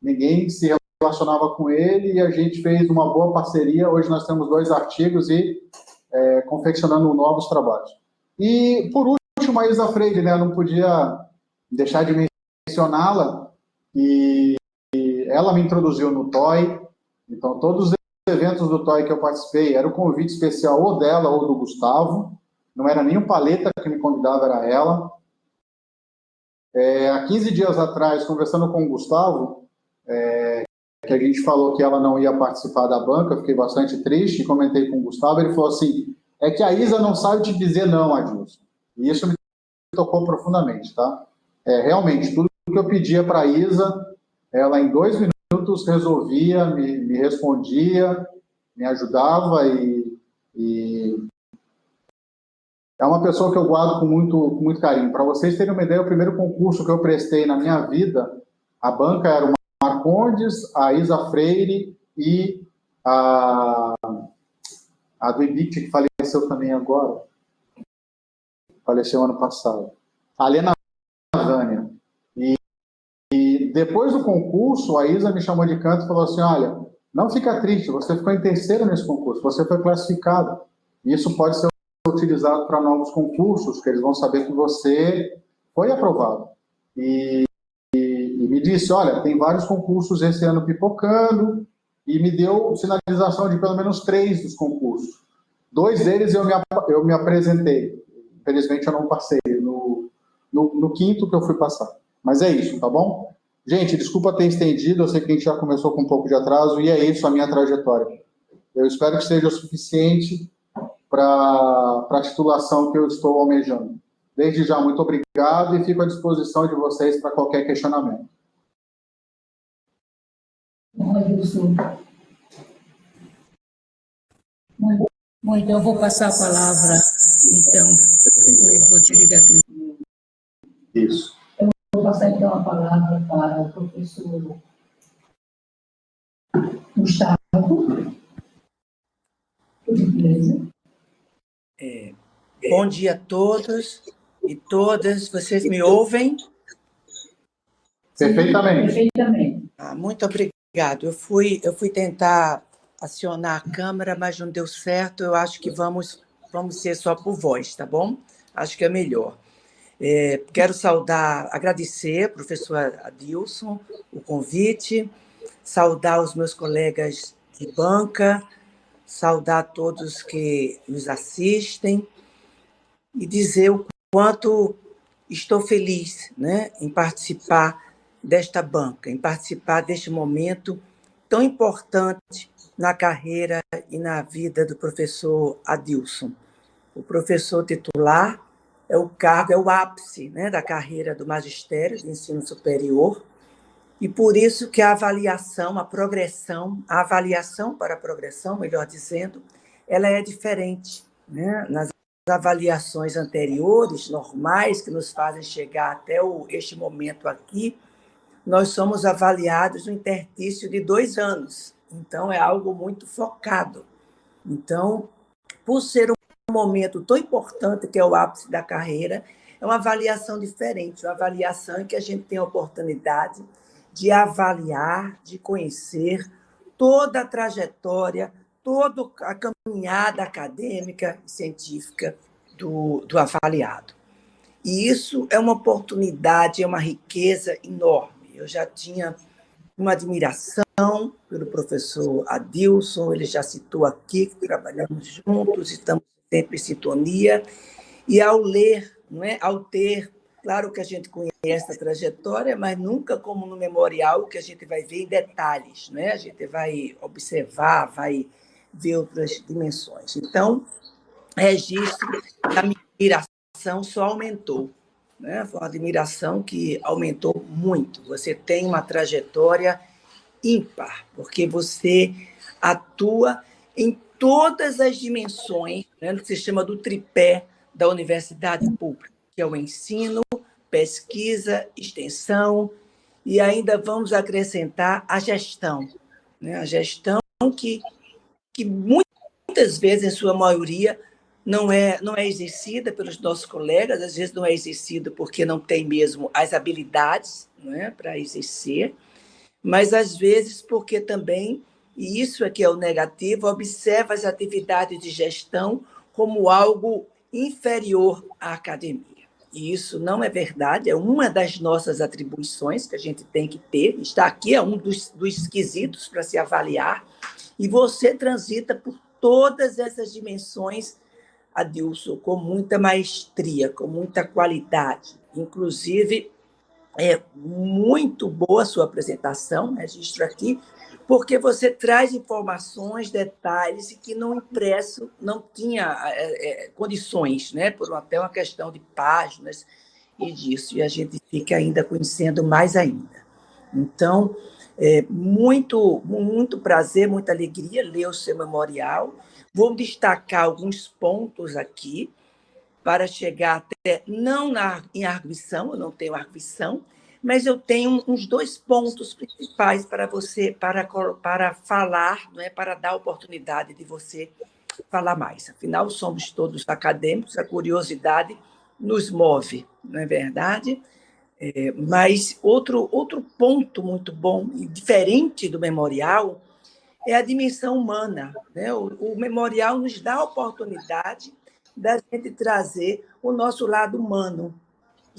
ninguém se relacionava com ele, e a gente fez uma boa parceria. Hoje nós temos 2 artigos e confeccionando novos trabalhos. E, por último, a Isa Freire, né? Eu não podia deixar de mencioná-la, e ela me introduziu no TOI, então todos os eventos do TOI que eu participei era o convite especial ou dela ou do Gustavo, não era nem o Paleta que me convidava, era ela. Há 15 dias atrás, conversando com o Gustavo, que a gente falou que ela não ia participar da banca, eu fiquei bastante triste, comentei com o Gustavo, ele falou assim, é que a Isa não sabe te dizer não, Adilson. E isso me tocou profundamente, tá? Realmente, tudo que eu pedia para a Isa, ela em 2 minutos resolvia, me respondia, me ajudava e é uma pessoa que eu guardo com muito carinho. Para vocês terem uma ideia, o primeiro concurso que eu prestei na minha vida, a banca era o Marcondes, a Isa Freire e a do Ibit, que faleceu também agora. Faleceu ano passado. A Lena Vânia. E depois do concurso, a Isa me chamou de canto e falou assim, olha, não fica triste, você ficou em terceiro nesse concurso, você foi classificado. E isso pode ser utilizado para novos concursos, que eles vão saber que você foi aprovado. E me disse, olha, tem vários concursos esse ano pipocando, e me deu sinalização de pelo menos 3 dos concursos. 2 deles eu me apresentei. Infelizmente eu não passei. No quinto que eu fui passar. Mas é isso, tá bom? Gente, desculpa ter estendido, eu sei que a gente já começou com um pouco de atraso, e é isso a minha trajetória. Eu espero que seja o suficiente para a titulação que eu estou almejando. Desde já, muito obrigado e fico à disposição de vocês para qualquer questionamento. Adilson. Muito, eu vou passar a palavra, então, eu vou te ligar aqui. Isso. Eu vou passar, então, a palavra para o professor Gustavo, por gentileza. Bom dia a todos e todas. Vocês me ouvem? Perfeitamente. Perfeitamente. Muito obrigado. Eu fui tentar acionar a câmera, mas não deu certo. Eu acho que vamos ser só por voz, tá bom? Acho que é melhor. Quero agradecer, professor Adilson, o convite, saudar os meus colegas de banca, saudar todos que nos assistem e dizer o quanto estou feliz, né, em participar desta banca, em participar deste momento tão importante na carreira e na vida do professor Adilson. O professor titular é o cargo, é o ápice, né, da carreira do magistério de ensino superior, e por isso que a avaliação para a progressão, melhor dizendo, ela é diferente, né? Nas avaliações anteriores, normais, que nos fazem chegar até este momento aqui, nós somos avaliados no interstício de 2 anos. Então, é algo muito focado. Então, por ser um momento tão importante, que é o ápice da carreira, é uma avaliação diferente, uma avaliação em que a gente tem a oportunidade de avaliar, de conhecer toda a trajetória, toda a caminhada acadêmica e científica do avaliado. E isso é uma oportunidade, é uma riqueza enorme. Eu já tinha uma admiração pelo professor Adilson, ele já citou aqui que trabalhamos juntos, estamos sempre em sintonia, e ao ler, não é? Ao ter, claro que a gente conhece a trajetória, mas nunca como no memorial, que a gente vai ver em detalhes, né? A gente vai observar, vai ver outras dimensões. Então, registro da minha admiração só aumentou, né? Foi uma admiração que aumentou muito. Você tem uma trajetória ímpar, porque você atua em todas as dimensões, né, que se chama do tripé da universidade pública, que é o ensino, pesquisa, extensão, e ainda vamos acrescentar a gestão, né? A gestão que muitas vezes, em sua maioria, não é exercida pelos nossos colegas, às vezes não é exercida porque não tem mesmo as habilidades, não é, para exercer, mas às vezes porque também, e isso é que é o negativo, observa as atividades de gestão como algo inferior à academia. e isso não é verdade, é uma das nossas atribuições que a gente tem que ter, está aqui, é um dos quesitos para se avaliar, e você transita por todas essas dimensões, Adilson, com muita maestria, com muita qualidade. Inclusive, é muito boa a sua apresentação, registro aqui, porque você traz informações, detalhes que no impresso não tinha condições, né? Por até uma questão de páginas e disso, e a gente fica ainda conhecendo mais ainda. Então, muito prazer, muita alegria ler o seu memorial. Vou destacar alguns pontos aqui para chegar até, não em arguição, eu não tenho arguição, mas eu tenho uns 2 pontos principais para você, para falar, não é? Para dar a oportunidade de você falar mais. Afinal, somos todos acadêmicos, a curiosidade nos move, não é verdade? Mas outro ponto muito bom e diferente do memorial é a dimensão humana, né? O memorial nos dá a oportunidade da gente trazer o nosso lado humano,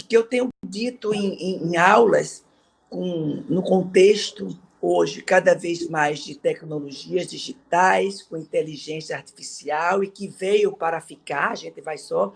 que eu tenho dito em aulas, no contexto hoje cada vez mais de tecnologias digitais, com inteligência artificial, e que veio para ficar, a gente vai só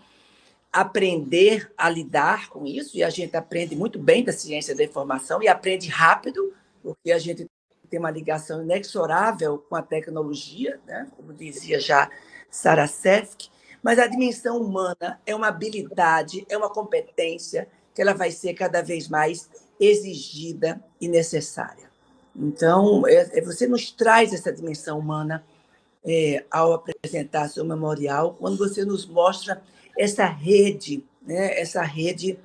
aprender a lidar com isso, e a gente aprende muito bem da ciência da informação, e aprende rápido, porque a gente tem uma ligação inexorável com a tecnologia, né? Como dizia já Sarah Sefk, mas a dimensão humana é uma habilidade, é uma competência que ela vai ser cada vez mais exigida e necessária. Então, você nos traz essa dimensão humana ao apresentar seu memorial, quando você nos mostra essa rede, né? Essa rede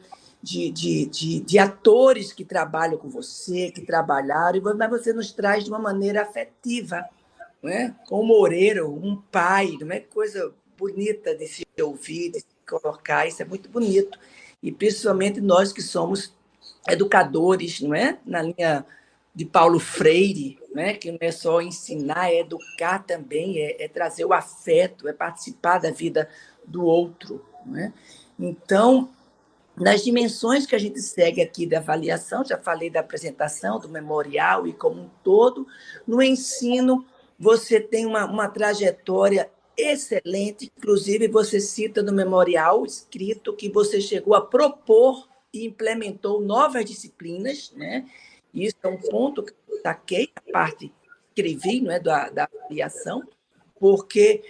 de atores que trabalham com você, que trabalharam, mas você nos traz de uma maneira afetiva, não é? Com o Moreiro, um pai, não é? Coisa bonita de se ouvir, de se colocar, isso é muito bonito. E principalmente nós que somos educadores, não é? Na linha de Paulo Freire, né? Que não é só ensinar, é educar também, é trazer o afeto, é participar da vida do outro. Não é? Então, nas dimensões que a gente segue aqui da avaliação, já falei da apresentação, do memorial e como um todo, no ensino você tem uma trajetória excelente, inclusive você cita no memorial escrito que você chegou a propor e implementou novas disciplinas, né? Isso é um ponto que eu destaquei, a parte que escrevi, não é, da avaliação, porque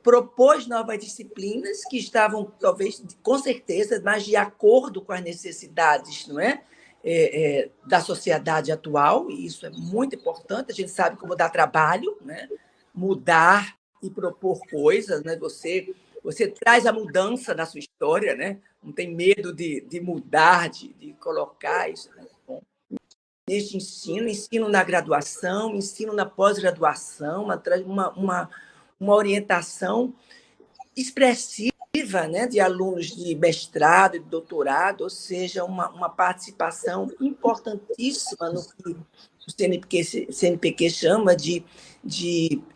propôs novas disciplinas que estavam, talvez, com certeza, mais de acordo com as necessidades, não é? Da sociedade atual, e isso é muito importante, a gente sabe como dá trabalho, né? Mudar e propor coisas, né? Você traz a mudança na sua história, né? Não tem medo de mudar, de colocar isso. Né? Bom, neste ensino na graduação, ensino na pós-graduação, uma orientação expressiva, né, de alunos de mestrado e de doutorado, ou seja, uma participação importantíssima no que o CNPq chama de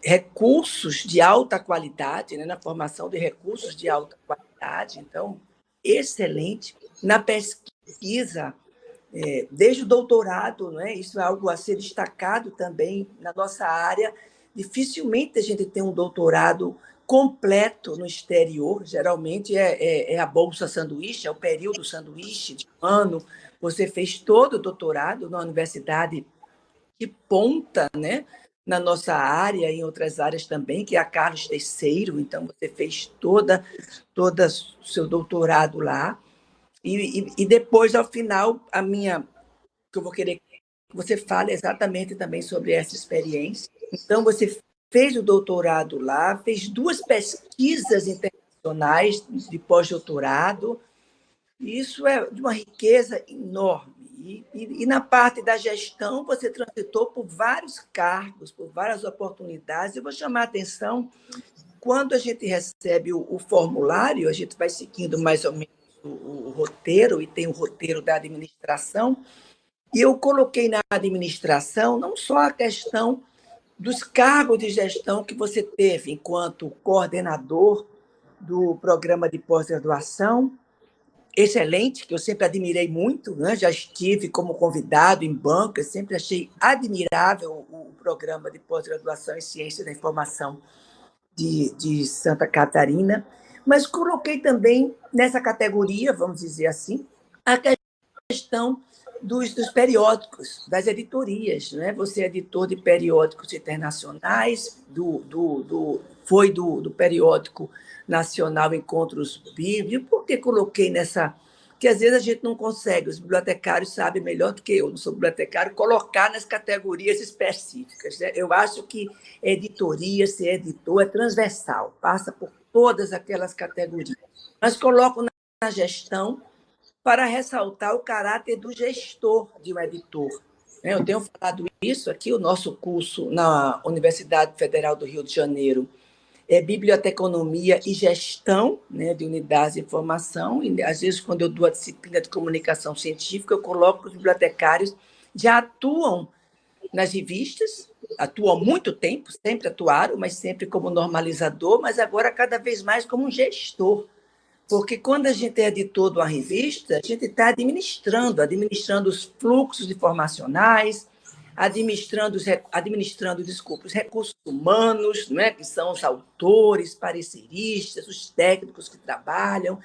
recursos de alta qualidade, né, na formação de recursos de alta qualidade. Então, excelente. Na pesquisa, desde o doutorado, não é? Isso é algo a ser destacado também na nossa área. Dificilmente a gente tem um doutorado completo no exterior, geralmente é a bolsa sanduíche, é o período sanduíche de um ano. Você fez todo o doutorado na universidade de ponta, né? Na nossa área e em outras áreas também, que é a Carlos III, então você fez toda o seu doutorado lá. E depois, ao final, que eu vou querer que você fale exatamente também sobre essa experiência. Então, você fez o doutorado lá, fez 2 pesquisas internacionais de pós-doutorado, e isso é de uma riqueza enorme. E na parte da gestão, você transitou por vários cargos, por várias oportunidades. Eu vou chamar a atenção, quando a gente recebe o formulário, a gente vai seguindo mais ou menos o roteiro, e tem o roteiro da administração, e eu coloquei na administração não só a questão dos cargos de gestão que você teve enquanto coordenador do programa de pós-graduação, excelente, que eu sempre admirei muito, né? Já estive como convidado em banca, sempre achei admirável o programa de pós-graduação em Ciência da Informação de Santa Catarina, mas coloquei também nessa categoria, vamos dizer assim, a questão dos periódicos, das editorias. Né? Você é editor de periódicos internacionais, foi do periódico nacional Encontros Bíblicos. Por que coloquei nessa? Porque às vezes a gente não consegue, os bibliotecários sabem melhor do que eu, não sou bibliotecário, colocar nas categorias específicas. Né? Eu acho que editoria, ser editor, é transversal, passa por todas aquelas categorias. Mas coloco na gestão para ressaltar o caráter do gestor de um editor. Eu tenho falado isso aqui, o nosso curso na Universidade Federal do Rio de Janeiro é Biblioteconomia e Gestão, né, de Unidades de Informação, e às vezes, quando eu dou a disciplina de Comunicação Científica, eu coloco que os bibliotecários já atuam nas revistas, atuam há muito tempo, sempre atuaram, mas sempre como normalizador, mas agora cada vez mais como um gestor. Porque quando a gente é editor de uma revista, a gente está administrando os fluxos informacionais, administrando os recursos humanos, né, que são os autores, pareceristas, os técnicos que trabalham,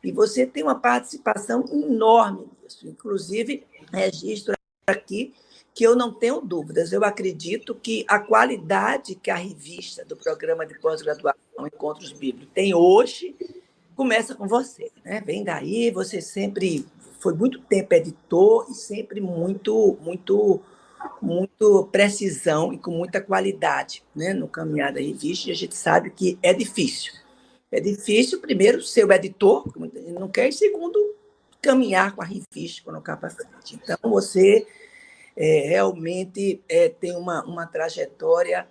e você tem uma participação enorme nisso. Inclusive, registro aqui que eu não tenho dúvidas, eu acredito que a qualidade que a revista do programa de pós-graduação Encontros Bíblicos tem hoje começa com você, né? Vem daí, você sempre foi muito tempo editor e sempre muito precisão e com muita qualidade, né? No caminhar da revista, e a gente sabe que é difícil. É difícil, primeiro, ser o editor, que muita gente não quer, e segundo, caminhar com a revista, colocar para frente. Então, você realmente tem uma trajetória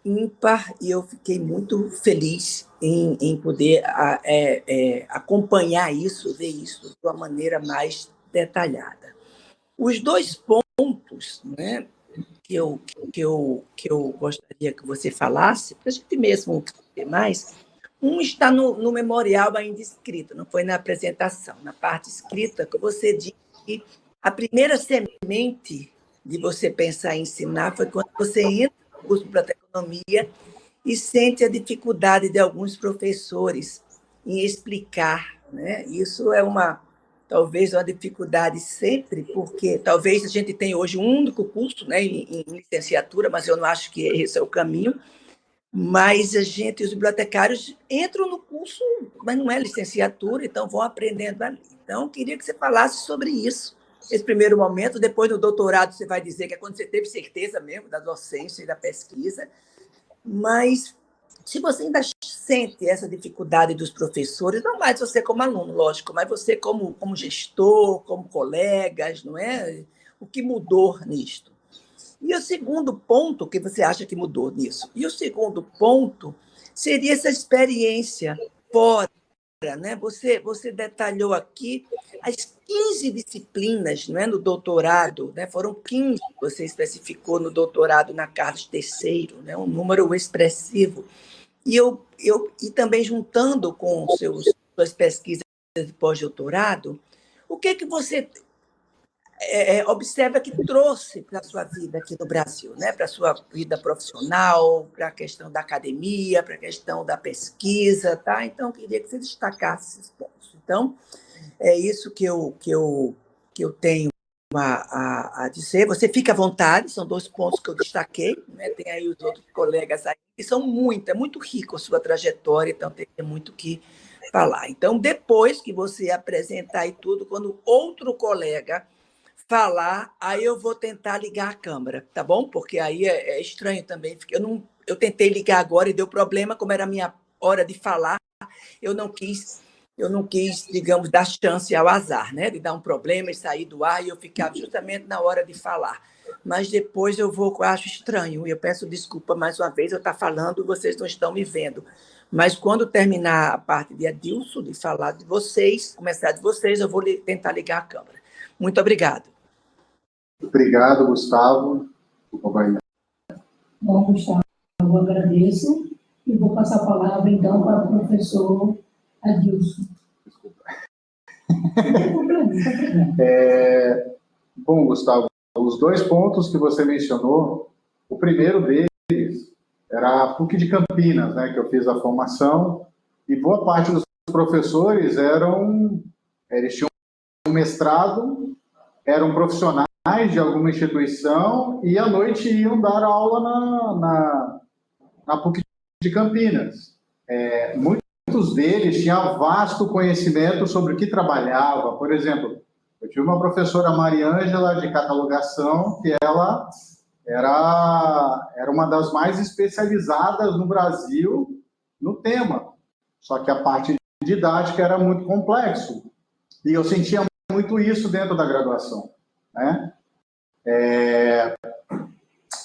ímpar, e eu fiquei muito feliz em poder acompanhar isso, ver isso de uma maneira mais detalhada. Os dois pontos, né, que eu gostaria que você falasse, para a gente mesmo ter mais, um está no memorial ainda escrito, não foi na apresentação, na parte escrita, que você disse que a primeira semente de você pensar em ensinar foi quando você entra no curso de biblioteconomia e sente a dificuldade de alguns professores em explicar. Né? Isso é talvez uma dificuldade sempre, porque talvez a gente tenha hoje um único curso, né, em licenciatura, mas eu não acho que esse é o caminho. Mas os bibliotecários entram no curso, mas não é licenciatura, então vão aprendendo ali. Então, queria que você falasse sobre isso, esse primeiro momento. Depois, no doutorado, você vai dizer que é quando você teve certeza mesmo da docência e da pesquisa. Mas, se você ainda sente essa dificuldade dos professores, não mais você como aluno, lógico, mas você como gestor, como colegas, não é? O que mudou nisto? E o segundo ponto que você acha que mudou nisso? E o segundo ponto seria essa experiência fora, né? Você detalhou aqui as 15 disciplinas, não é, no doutorado, né? Foram 15 que você especificou no doutorado na Carlos III, né? Um número expressivo. E também juntando com suas pesquisas de pós-doutorado, o que você observa que trouxe para a sua vida aqui no Brasil, né? Para a sua vida profissional, para a questão da academia, para a questão da pesquisa, tá? Então, eu queria que você destacasse esses pontos. Então, é isso que eu tenho a dizer. Você fica à vontade, são 2 pontos que eu destaquei, né? Tem aí os outros colegas aí, que são é muito rico a sua trajetória, então tem muito que falar. Então, depois que você apresentar e tudo, quando outro colega falar, aí eu vou tentar ligar a câmera, tá bom? Porque aí é estranho também. Eu tentei ligar agora e deu problema, como era a minha hora de falar, eu não quis, digamos, dar chance ao azar, né? De dar um problema e sair do ar, e eu ficava justamente na hora de falar. Mas depois eu acho estranho, e eu peço desculpa mais uma vez, eu estou falando, vocês não estão me vendo. Mas quando terminar a parte de Adilson, de falar de vocês, começar de vocês, eu vou tentar ligar a câmera. Muito obrigado. Obrigado, Gustavo. Bom, Gustavo, eu agradeço e vou passar a palavra, então, para o professor Adilson. Não tem problema, não tem problema. Bom, Gustavo, os dois pontos que você mencionou, o primeiro deles era a PUC de Campinas, né, que eu fiz a formação, e boa parte dos professores eles tinham um mestrado, eram profissionais de alguma instituição e à noite iam dar aula na PUC de Campinas. Muitos deles tinham vasto conhecimento sobre o que trabalhava. Por exemplo, eu tive uma professora Mariângela de catalogação que ela era uma das mais especializadas no Brasil no tema. Só que a parte didática era muito complexo. E eu sentia muito isso dentro da graduação, né?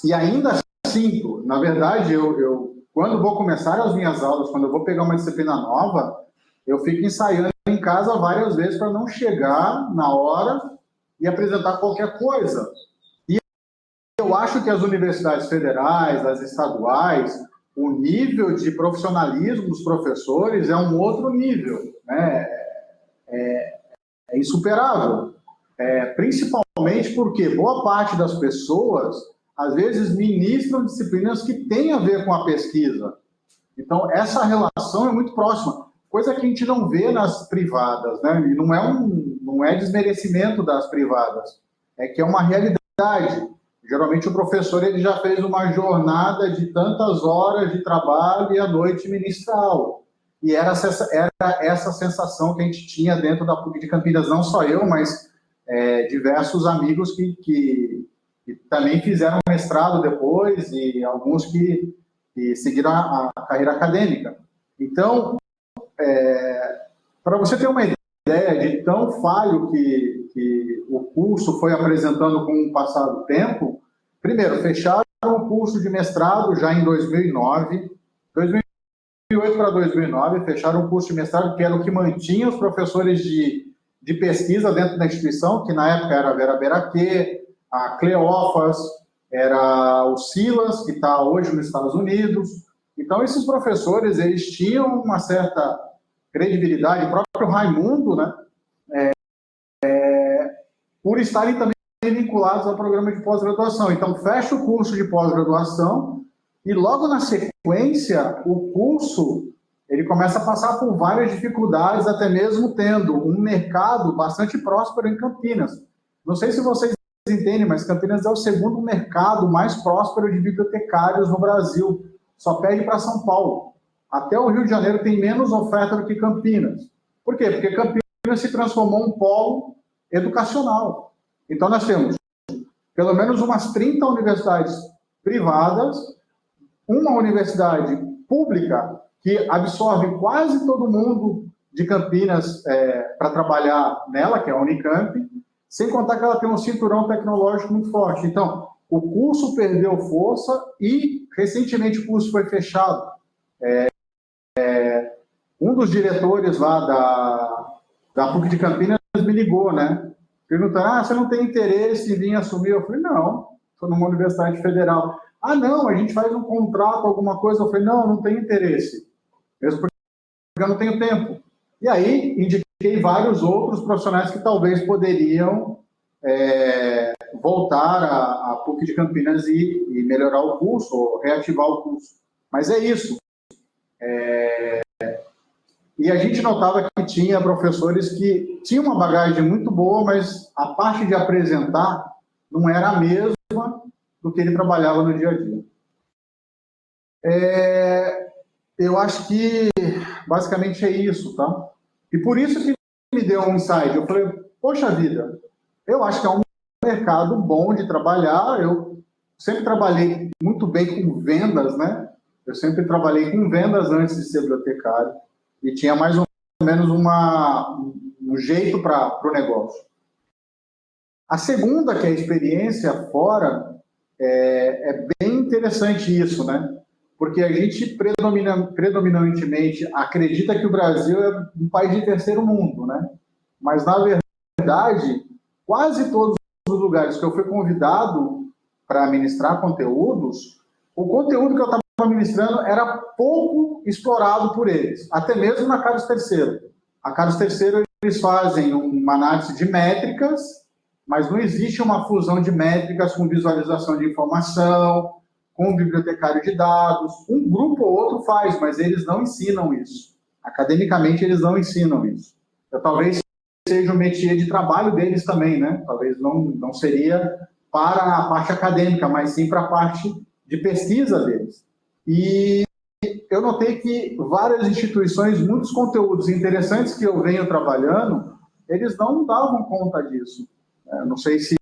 E ainda assim, na verdade, eu quando vou começar as minhas aulas, quando eu vou pegar uma disciplina nova, eu fico ensaiando em casa várias vezes para não chegar na hora e apresentar qualquer coisa. E eu acho que as universidades federais, as estaduais, o nível de profissionalismo dos professores é um outro nível, né? É insuperável. Principalmente porque boa parte das pessoas, às vezes, ministram disciplinas que têm a ver com a pesquisa. Então, essa relação é muito próxima, coisa que a gente não vê nas privadas, né? E não é desmerecimento das privadas, é que é uma realidade. Geralmente, o professor ele já fez uma jornada de tantas horas de trabalho e à noite ministra aula. E era essa sensação que a gente tinha dentro da PUC de Campinas, não só eu, mas diversos amigos que também fizeram mestrado depois e alguns que seguiram a carreira acadêmica. Então, para você ter uma ideia de tão falho que o curso foi apresentando com o passar do tempo, primeiro, fecharam o curso de mestrado já em 2009, 2008 para 2009, fecharam o curso de mestrado, que era o que mantinha os professores de pesquisa dentro da instituição, que na época era a Vera Beraquê, a Cleófas, era o Silas, que está hoje nos Estados Unidos. Então, esses professores, eles tinham uma certa credibilidade, o próprio Raimundo, né, por estarem também vinculados ao programa de pós-graduação. Então, fecha o curso de pós-graduação e logo na sequência, o curso ele começa a passar por várias dificuldades, até mesmo tendo um mercado bastante próspero em Campinas. Não sei se vocês entendem, mas Campinas é o segundo mercado mais próspero de bibliotecários no Brasil. Só perde para São Paulo. Até o Rio de Janeiro tem menos oferta do que Campinas. Por quê? Porque Campinas se transformou em um polo educacional. Então, nós temos pelo menos umas 30 universidades privadas, uma universidade pública que absorve quase todo mundo de Campinas para trabalhar nela, que é a Unicamp, sem contar que ela tem um cinturão tecnológico muito forte. Então, o curso perdeu força e, recentemente, o curso foi fechado. Um dos diretores lá da PUC de Campinas me ligou, né? Perguntando, você não tem interesse em vir assumir? Eu falei, não, estou numa universidade federal. Não, a gente faz um contrato, alguma coisa. Eu falei, não tenho interesse. Mesmo porque eu não tenho tempo. E aí, indiquei vários outros profissionais que talvez poderiam voltar à PUC de Campinas e melhorar o curso, ou reativar o curso. Mas é isso. E a gente notava que tinha professores que tinham uma bagagem muito boa, mas a parte de apresentar não era a mesma do que ele trabalhava no dia a dia. Eu acho que basicamente é isso, tá? E por isso que me deu um insight. Eu falei, poxa vida, eu acho que é um mercado bom de trabalhar. Eu sempre trabalhei muito bem com vendas, né? Eu sempre trabalhei com vendas antes de ser bibliotecário e tinha mais ou menos um jeito para o negócio. A segunda, que é a experiência fora, é bem interessante isso, né? Porque a gente predominantemente acredita que o Brasil é um país de terceiro mundo, né? Mas, na verdade, quase todos os lugares que eu fui convidado para ministrar conteúdos, o conteúdo que eu estava ministrando era pouco explorado por eles, até mesmo na Carlos III. a Carlos III, eles fazem uma análise de métricas, mas não existe uma fusão de métricas com visualização de informação, com bibliotecário de dados. Um grupo ou outro faz, mas eles não ensinam isso. Academicamente, eles não ensinam isso. Então, talvez seja o métier de trabalho deles também, né? Talvez não seria para a parte acadêmica, mas sim para a parte de pesquisa deles. E eu notei que várias instituições, muitos conteúdos interessantes que eu venho trabalhando, eles não davam conta disso. Não sei se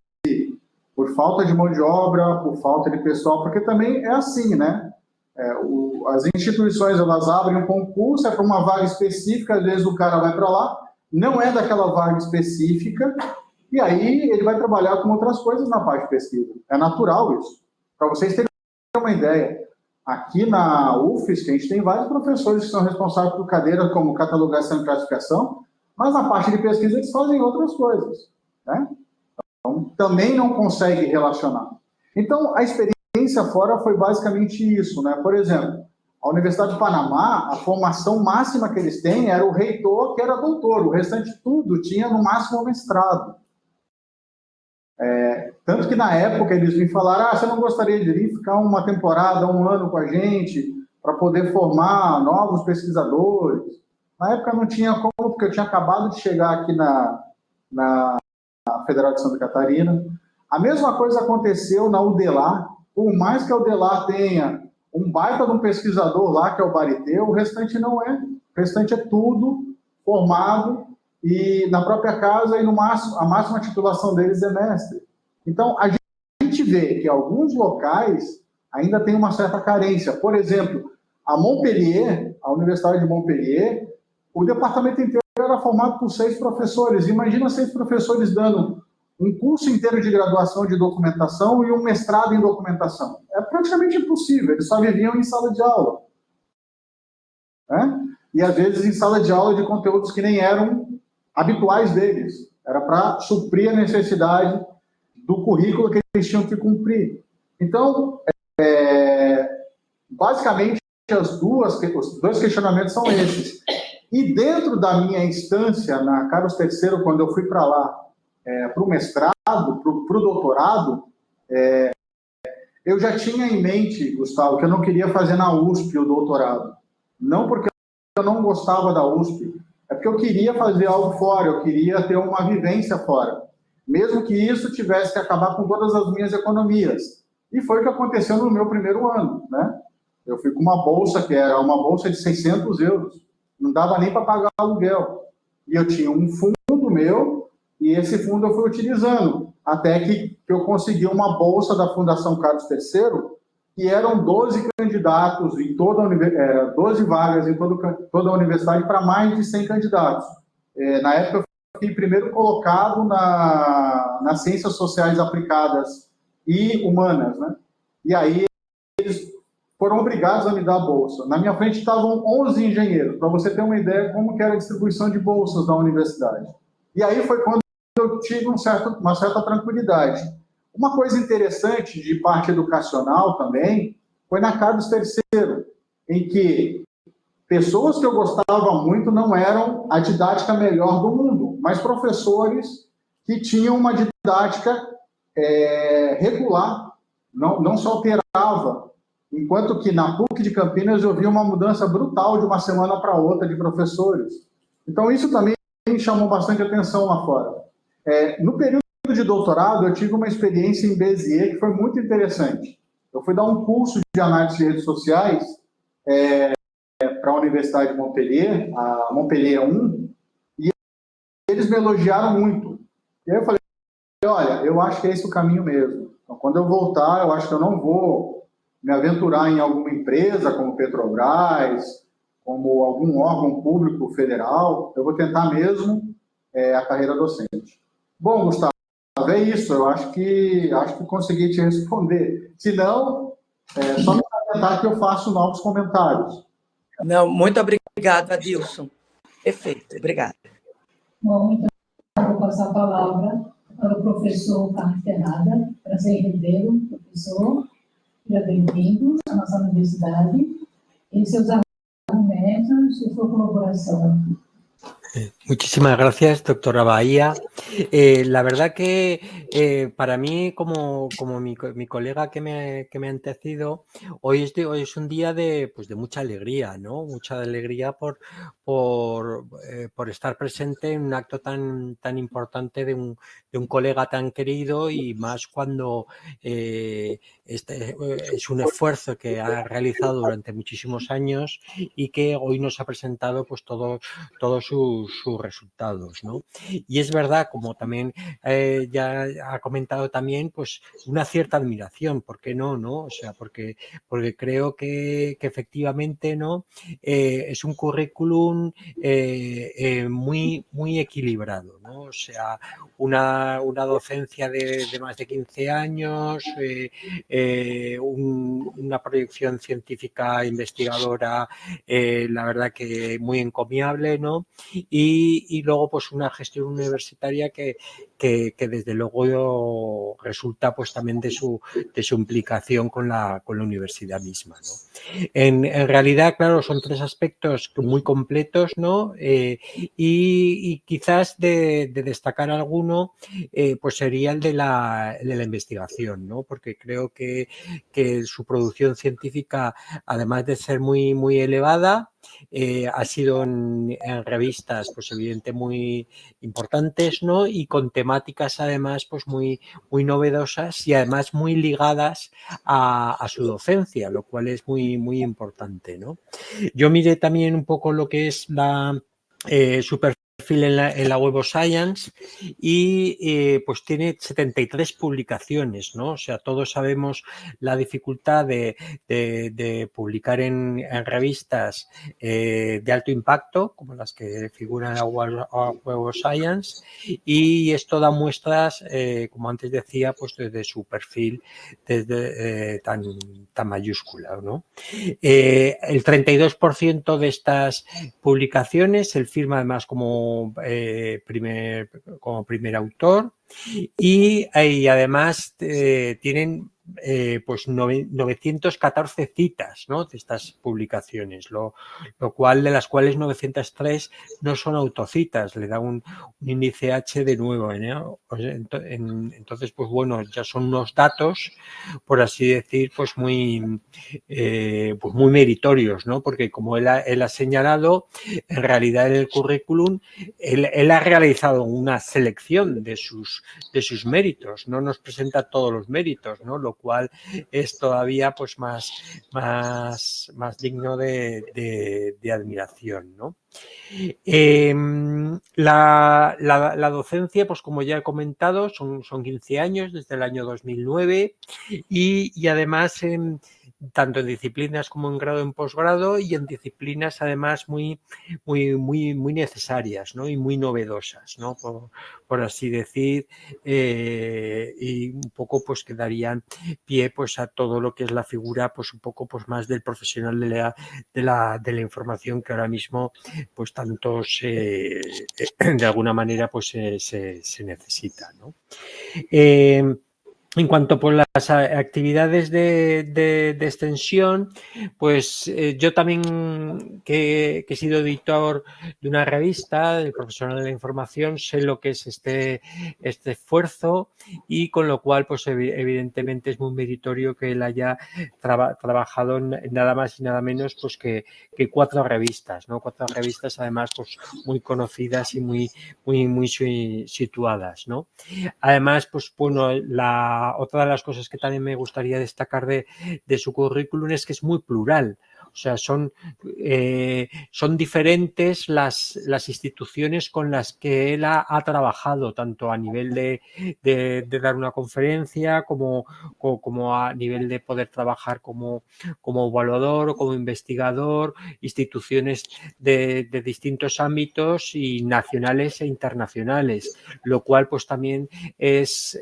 por falta de mão de obra, por falta de pessoal, porque também é assim, né? As instituições, elas abrem um concurso, é para uma vaga específica, às vezes o cara vai para lá, não é daquela vaga específica, e aí ele vai trabalhar com outras coisas na parte de pesquisa. É natural isso. Para vocês terem uma ideia, aqui na UFSC, a gente tem vários professores que são responsáveis por cadeiras como catalogação e classificação, mas na parte de pesquisa eles fazem outras coisas, né? Então, também não consegue relacionar. Então, a experiência fora foi basicamente isso, né? Por exemplo, a Universidade do Panamá, a formação máxima que eles têm era o reitor, que era doutor, o restante tudo tinha no máximo um mestrado. Tanto que na época eles me falaram, você não gostaria de vir ficar uma temporada, um ano com a gente, para poder formar novos pesquisadores? Na época não tinha como, porque eu tinha acabado de chegar aqui na Federal de Santa Catarina. A mesma coisa aconteceu na UDELAR. Por mais que a UDELAR tenha um baita de um pesquisador lá, que é o Bariteu, o restante não é. O restante é tudo formado e na própria casa, e no máximo, a máxima titulação deles é mestre. Então, a gente vê que alguns locais ainda tem uma certa carência. Por exemplo, a Montpellier, a Universidade de Montpellier, o departamento inteiro era formado por 6 professores. Imagina 6 professores dando um curso inteiro de graduação de documentação e um mestrado em documentação. É praticamente impossível, eles só viviam em sala de aula. Né? E, às vezes, em sala de aula de conteúdos que nem eram habituais deles. Era para suprir a necessidade do currículo que eles tinham que cumprir. Então, basicamente, os dois questionamentos são esses. E dentro da minha instância, na Carlos III, quando eu fui para lá, para o mestrado, para o doutorado, eu já tinha em mente, Gustavo, que eu não queria fazer na USP o doutorado. Não porque eu não gostava da USP, é porque eu queria fazer algo fora, eu queria ter uma vivência fora. Mesmo que isso tivesse que acabar com todas as minhas economias. E foi o que aconteceu no meu primeiro ano, né? Eu fui com uma bolsa, que era uma bolsa de 600 euros. Não dava nem para pagar aluguel. E eu tinha um fundo meu, e esse fundo eu fui utilizando, até que eu consegui uma bolsa da Fundação Carlos III, que eram 12 candidatos, em 12 vagas em toda a universidade, para mais de 100 candidatos. Na época, eu fiquei primeiro colocado nas ciências sociais aplicadas e humanas, né? E aí eles foram obrigados a me dar a bolsa. Na minha frente estavam 11 engenheiros, para você ter uma ideia como que era a distribuição de bolsas da universidade. E aí foi quando eu tive uma certa tranquilidade. Uma coisa interessante de parte educacional também foi na Carlos III, em que pessoas que eu gostava muito não eram a didática melhor do mundo, mas professores que tinham uma didática regular, não se alterava. Enquanto que na PUC de Campinas eu vi uma mudança brutal de uma semana para outra de professores. Então isso também me chamou bastante atenção lá fora. No período de doutorado eu tive uma experiência em Béziers que foi muito interessante. Eu fui dar um curso de análise de redes sociais para a Universidade de Montpellier, a Montpellier 1, e eles me elogiaram muito. E aí eu falei, olha, eu acho que é esse o caminho mesmo. Então, quando eu voltar, eu acho que eu não vou me aventurar em alguma empresa, como Petrobras, como algum órgão público federal, eu vou tentar mesmo a carreira docente. Bom, Gustavo, é isso, eu acho que consegui te responder. Se não, só me comentar que eu faço novos comentários. Não, muito obrigado, Adilson. Perfeito, obrigada. Bom, então, eu vou passar a palavra para o professor Carlos Ferrada. Prazer em revê-lo, professor. Seja bem-vindo à nossa universidade e seus argumentos e sua colaboração. Muchísimas gracias, doctora Bahía. La verdad que para mí, como mi colega que me ha antecedido, hoy es un día pues de mucha alegría, ¿no? Mucha alegría por estar presente en un acto tan importante de un colega tan querido, y más cuando es un esfuerzo que ha realizado durante muchísimos años y que hoy nos ha presentado pues todos sus resultados, ¿no? Y es verdad, como también ya ha comentado también, pues una cierta admiración, ¿por qué no? ¿No? O sea, porque creo que efectivamente, ¿no? Es un currículum muy equilibrado, ¿no? O sea, una docencia de más de 15 años, una proyección científica investigadora, la verdad que muy encomiable, ¿no? Y luego pues una gestión universitaria que desde luego resulta pues también de su implicación con la universidad misma, ¿no? En realidad, claro, son tres aspectos muy completos, ¿no? Y quizás de destacar alguno, pues sería el de la investigación, ¿no? Porque creo que su producción científica, además de ser muy elevada, ha sido en revistas, pues evidente muy importantes, ¿no? Y con temáticas además pues muy novedosas y además muy ligadas a su docencia, lo cual es muy importante, ¿no? Yo miré también un poco lo que es su perfil en la Web of Science y pues tiene 73 publicaciones, ¿no? O sea, todos sabemos la dificultad de publicar en revistas de alto impacto, como las que figuran en la Web of Science, y esto da muestras, como antes decía, pues desde su perfil tan mayúscula, ¿no? El 32% de estas publicaciones él firma además como primer autor, y además tienen pues 914 citas, ¿no? De estas publicaciones, lo cual, de las cuales 903 no son autocitas, le da un índice H de 9, ¿no? Entonces, pues bueno, ya son unos datos, por así decir, pues muy meritorios, ¿no? Porque como él ha señalado, en realidad en el currículum él ha realizado una selección de sus méritos, no nos presenta todos los méritos, ¿no? Lo cual es todavía pues más digno de admiración, ¿no? La docencia, pues como ya he comentado, son 15 años, desde el año 2009, y además tanto en disciplinas como en grado, en posgrado, y en disciplinas además muy necesarias, ¿no? Y muy novedosas, ¿no? Por así decir, y un poco pues que darían pie pues a todo lo que es la figura, pues un poco pues más del profesional de la información, que ahora mismo pues tantos de alguna manera pues se necesita, ¿no? En cuanto por las actividades de extensión, pues yo también que he sido editor de una revista, el profesional de la información, sé lo que es este esfuerzo, y con lo cual pues evidentemente es muy meritorio que él haya trabajado en nada más y nada menos pues que 4 revistas, ¿no? 4 revistas además pues muy conocidas y muy situadas, ¿no? Además, pues bueno, otra de las cosas que también me gustaría destacar de su currículum es que es muy plural. O sea, son diferentes las instituciones con las que él ha trabajado, tanto a nivel de dar una conferencia como a nivel de poder trabajar como evaluador o como investigador, instituciones de distintos ámbitos y nacionales e internacionales, lo cual pues también es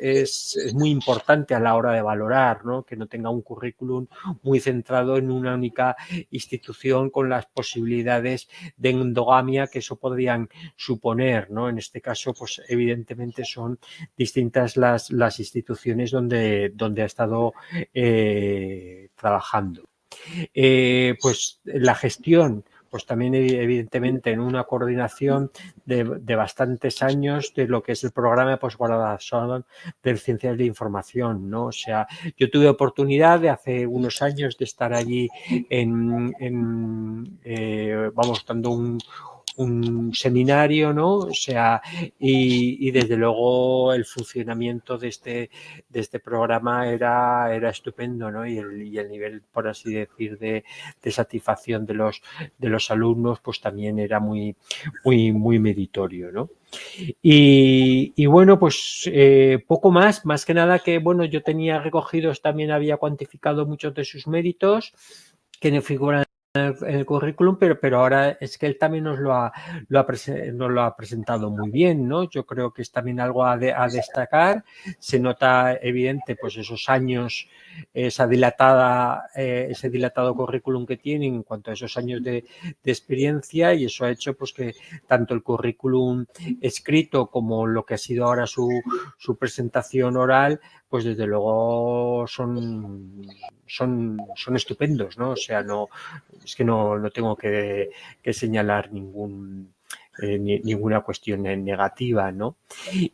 muy importante a la hora de valorar, ¿no? Que no tenga un currículum muy centrado en una única institución, con las posibilidades de endogamia que eso podrían suponer, ¿no? En este caso, pues evidentemente son distintas las instituciones donde ha estado trabajando. Pues la gestión pues también evidentemente en una coordinación de bastantes años de lo que es el programa de posgraduación de Ciencias de Información, ¿no? O sea, yo tuve oportunidad de hace unos años de estar allí vamos, dando un seminario, ¿no? O sea, y desde luego el funcionamiento de este programa era estupendo, ¿no? Y el nivel, por así decir, de satisfacción de los alumnos, pues también era muy meritorio, ¿no? Y bueno, pues poco más que nada que, bueno, yo tenía recogidos, también había cuantificado muchos de sus méritos que no figuran en el currículum, pero ahora es que él también nos lo ha presentado muy bien, ¿no? Yo creo que es también algo a destacar. Se nota evidente, pues esos años, ese dilatado currículum que tienen en cuanto a esos años de experiencia, y eso ha hecho pues que tanto el currículum escrito como lo que ha sido ahora su presentación oral, pues desde luego son estupendos, ¿no? O sea, es que no tengo que señalar ninguna cuestión negativa, ¿no?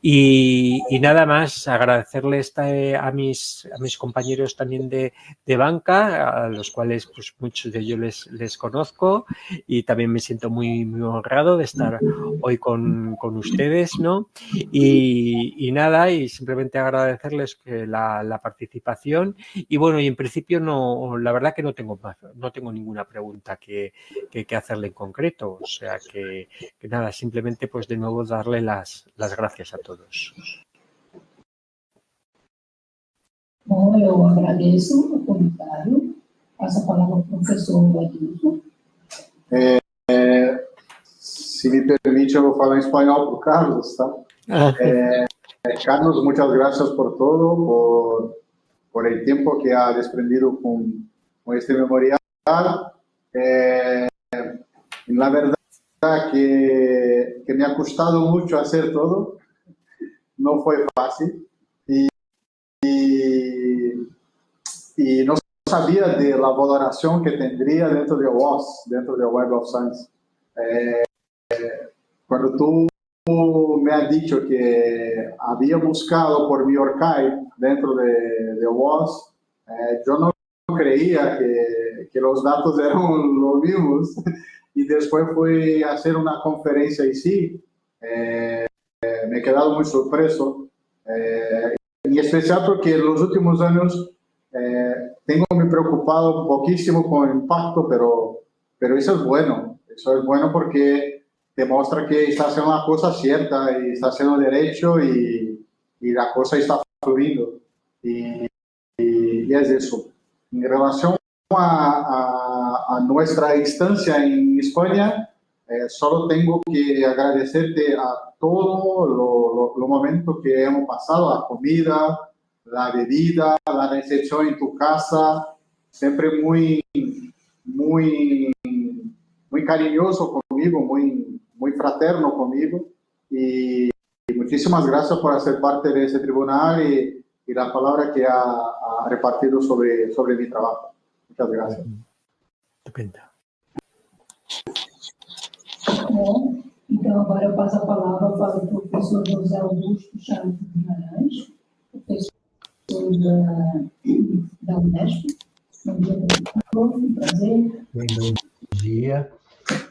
Y nada más, agradecerles a mis compañeros también de banca, a los cuales pues muchos de ellos les conozco, y también me siento muy honrado de estar hoy con ustedes, ¿no? Y nada, y simplemente agradecerles la participación, y bueno, y en principio la verdad que no tengo ninguna pregunta que hacerle en concreto, o sea que nada, simplemente pues de nuevo darle las gracias a todos. Bom, eu agradeço o comentário. Passo a palavra ao professor Adilson. Se me permite, eu vou falar em espanhol para o Carlos, tá? Carlos, muchas gracias por todo, por el tiempo que ha desprendido con este memorial. La verdad que me ha costado mucho hacer todo, no fue fácil, y no sabía de la valoración que tendría dentro de WOS, dentro de Web of Science. Cuando tú me has dicho que había buscado por mi archive dentro de WOS, yo no creía que los datos eran los mismos, y después fui a hacer una conferencia y sí, me he quedado muy sorpreso, en especial porque en los últimos años tengo me preocupado un poquísimo con el impacto, pero eso es bueno porque demuestra que está haciendo la cosa cierta y está haciendo derecho, y la cosa está fluyendo, y es eso. En relación a nuestra instancia en España, solo tengo que agradecerte a todo los momentos que hemos pasado, la comida, la bebida, la recepción en tu casa, siempre muy cariñoso conmigo, muy fraterno conmigo, y muchísimas gracias por hacer parte de ese tribunal y la palabra que ha repartido sobre mi trabajo. Muchas gracias. Estupendo. Bom, então agora eu passo a palavra para o professor José Augusto Chaves Guimarães, professor da Unesp. Bom dia, professor, um prazer. Bom dia.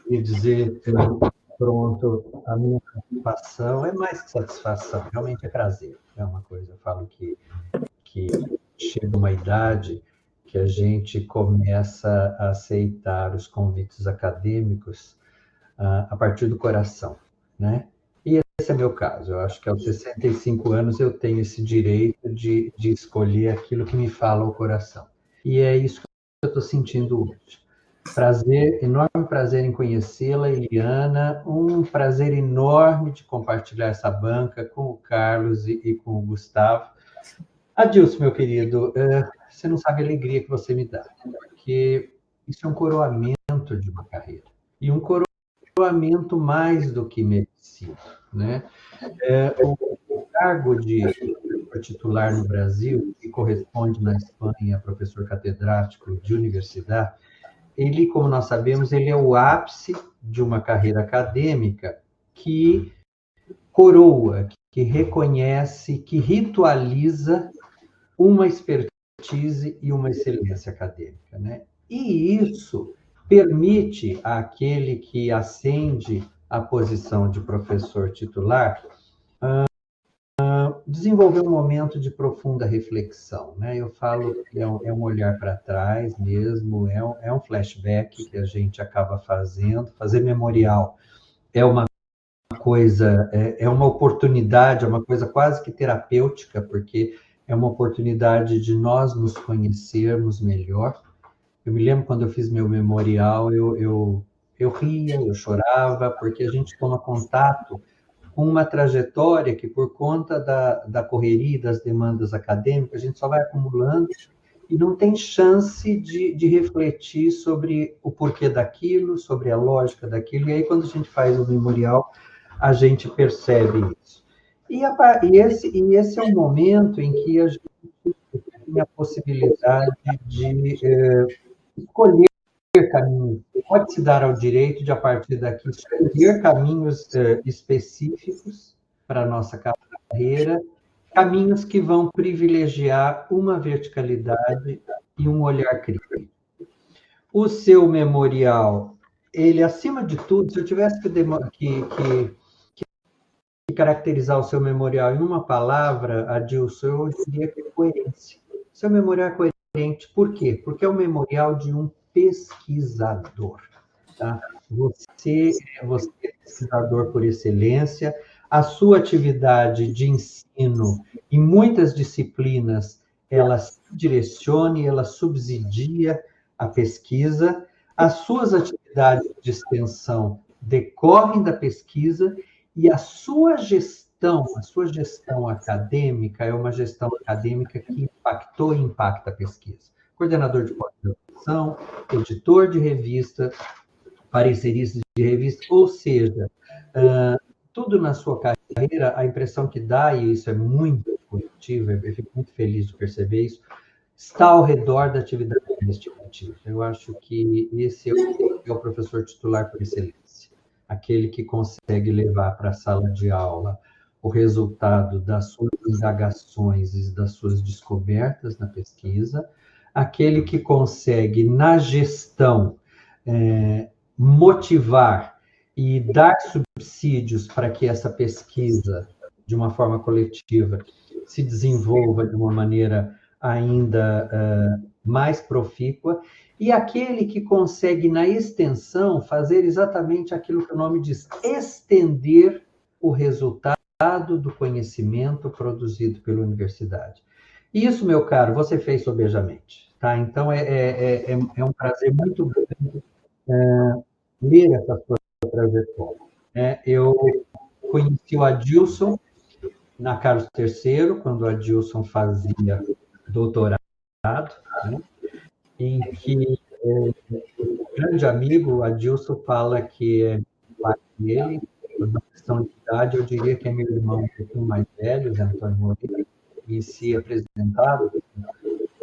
E dizer que pronto, a minha satisfação é mais que satisfação, realmente é prazer. É uma coisa, eu falo que chega uma idade que a gente começa a aceitar os convites acadêmicos a partir do coração, né? E esse é meu caso. Eu acho que aos 65 anos eu tenho esse direito de escolher aquilo que me fala ao coração. E é isso que eu estou sentindo hoje. Prazer, enorme prazer em conhecê-la, Eliana, um prazer enorme de compartilhar essa banca com o Carlos e com o Gustavo. Adilson, meu querido, você não sabe a alegria que você me dá, porque isso é um coroamento de uma carreira, e um coroamento mais do que merecido, né? O cargo de titular no Brasil, que corresponde na Espanha a professor catedrático de universidade, ele, como nós sabemos, ele é o ápice de uma carreira acadêmica que coroa, que reconhece, que ritualiza uma expertise e uma excelência acadêmica, né? E isso permite àquele que ascende à posição de professor titular desenvolver um momento de profunda reflexão, né? Eu falo que é um olhar para trás mesmo, é um flashback que a gente acaba fazendo. Fazer memorial é uma coisa, é uma oportunidade, é uma coisa quase que terapêutica, porque é uma oportunidade de nós nos conhecermos melhor. Eu me lembro quando eu fiz meu memorial, eu ria, eu chorava, porque a gente toma contato com uma trajetória que, por conta da correria e das demandas acadêmicas, a gente só vai acumulando e não tem chance de refletir sobre o porquê daquilo, sobre a lógica daquilo. E aí, quando a gente faz o memorial, a gente percebe isso. E esse é um momento em que a gente tem a possibilidade de escolher caminhos. Pode se dar ao direito de, a partir daqui, escolher caminhos específicos para a nossa carreira, caminhos que vão privilegiar uma verticalidade e um olhar crítico. O seu memorial, ele, acima de tudo, se eu tivesse que caracterizar o seu memorial em uma palavra, Adilson, eu diria que é coerência. Seu memorial é coerente. Por quê? Porque é o memorial de um pesquisador. Tá? Você é pesquisador por excelência, a sua atividade de ensino em muitas disciplinas, ela se direciona e ela subsidia a pesquisa, as suas atividades de extensão decorrem da pesquisa e a sua gestão acadêmica é uma gestão acadêmica que impactou e impacta a pesquisa. Coordenador de pós-graduação, editor de revista, parecerista de revista, ou seja, tudo na sua carreira, a impressão que dá, e isso é muito positivo, eu fico muito feliz de perceber isso, está ao redor da atividade investigativa. Eu acho que esse é o professor titular por excelência, aquele que consegue levar para a sala de aula o resultado das suas indagações e das suas descobertas na pesquisa, aquele que consegue, na gestão, motivar e dar subsídios para que essa pesquisa, de uma forma coletiva, se desenvolva de uma maneira ainda mais profícua, e aquele que consegue, na extensão, fazer exatamente aquilo que o nome diz, estender o resultado do conhecimento produzido pela universidade. Isso, meu caro, você fez sobejamente. Tá? Então, é um prazer muito grande ler essa sua trajetória. Eu conheci o Adilson na Carlos III, quando o Adilson fazia doutorado, né? Em que um grande amigo, o Adilson, fala que é pai dele, por uma questão de idade, eu diria que é meu irmão um pouquinho mais velho, Zé Antônio Moreira, e se apresentado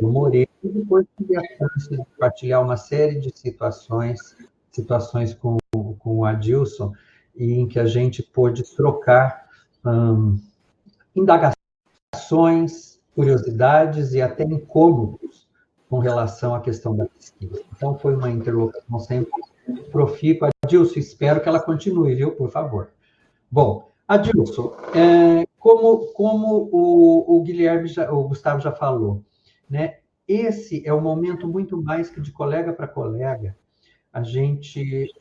no Moreira, e depois tive a chance de compartilhar uma série de situações com o Adilson, em que a gente pôde trocar indagações, curiosidades e até incômodos com relação à questão da pesquisa. Então, foi uma interlocução sempre profícua. Adilson, espero que ela continue, viu? Por favor. Bom, Adilson, como o Gustavo já falou, né? Esse é um momento muito mais que de colega para colega, a gente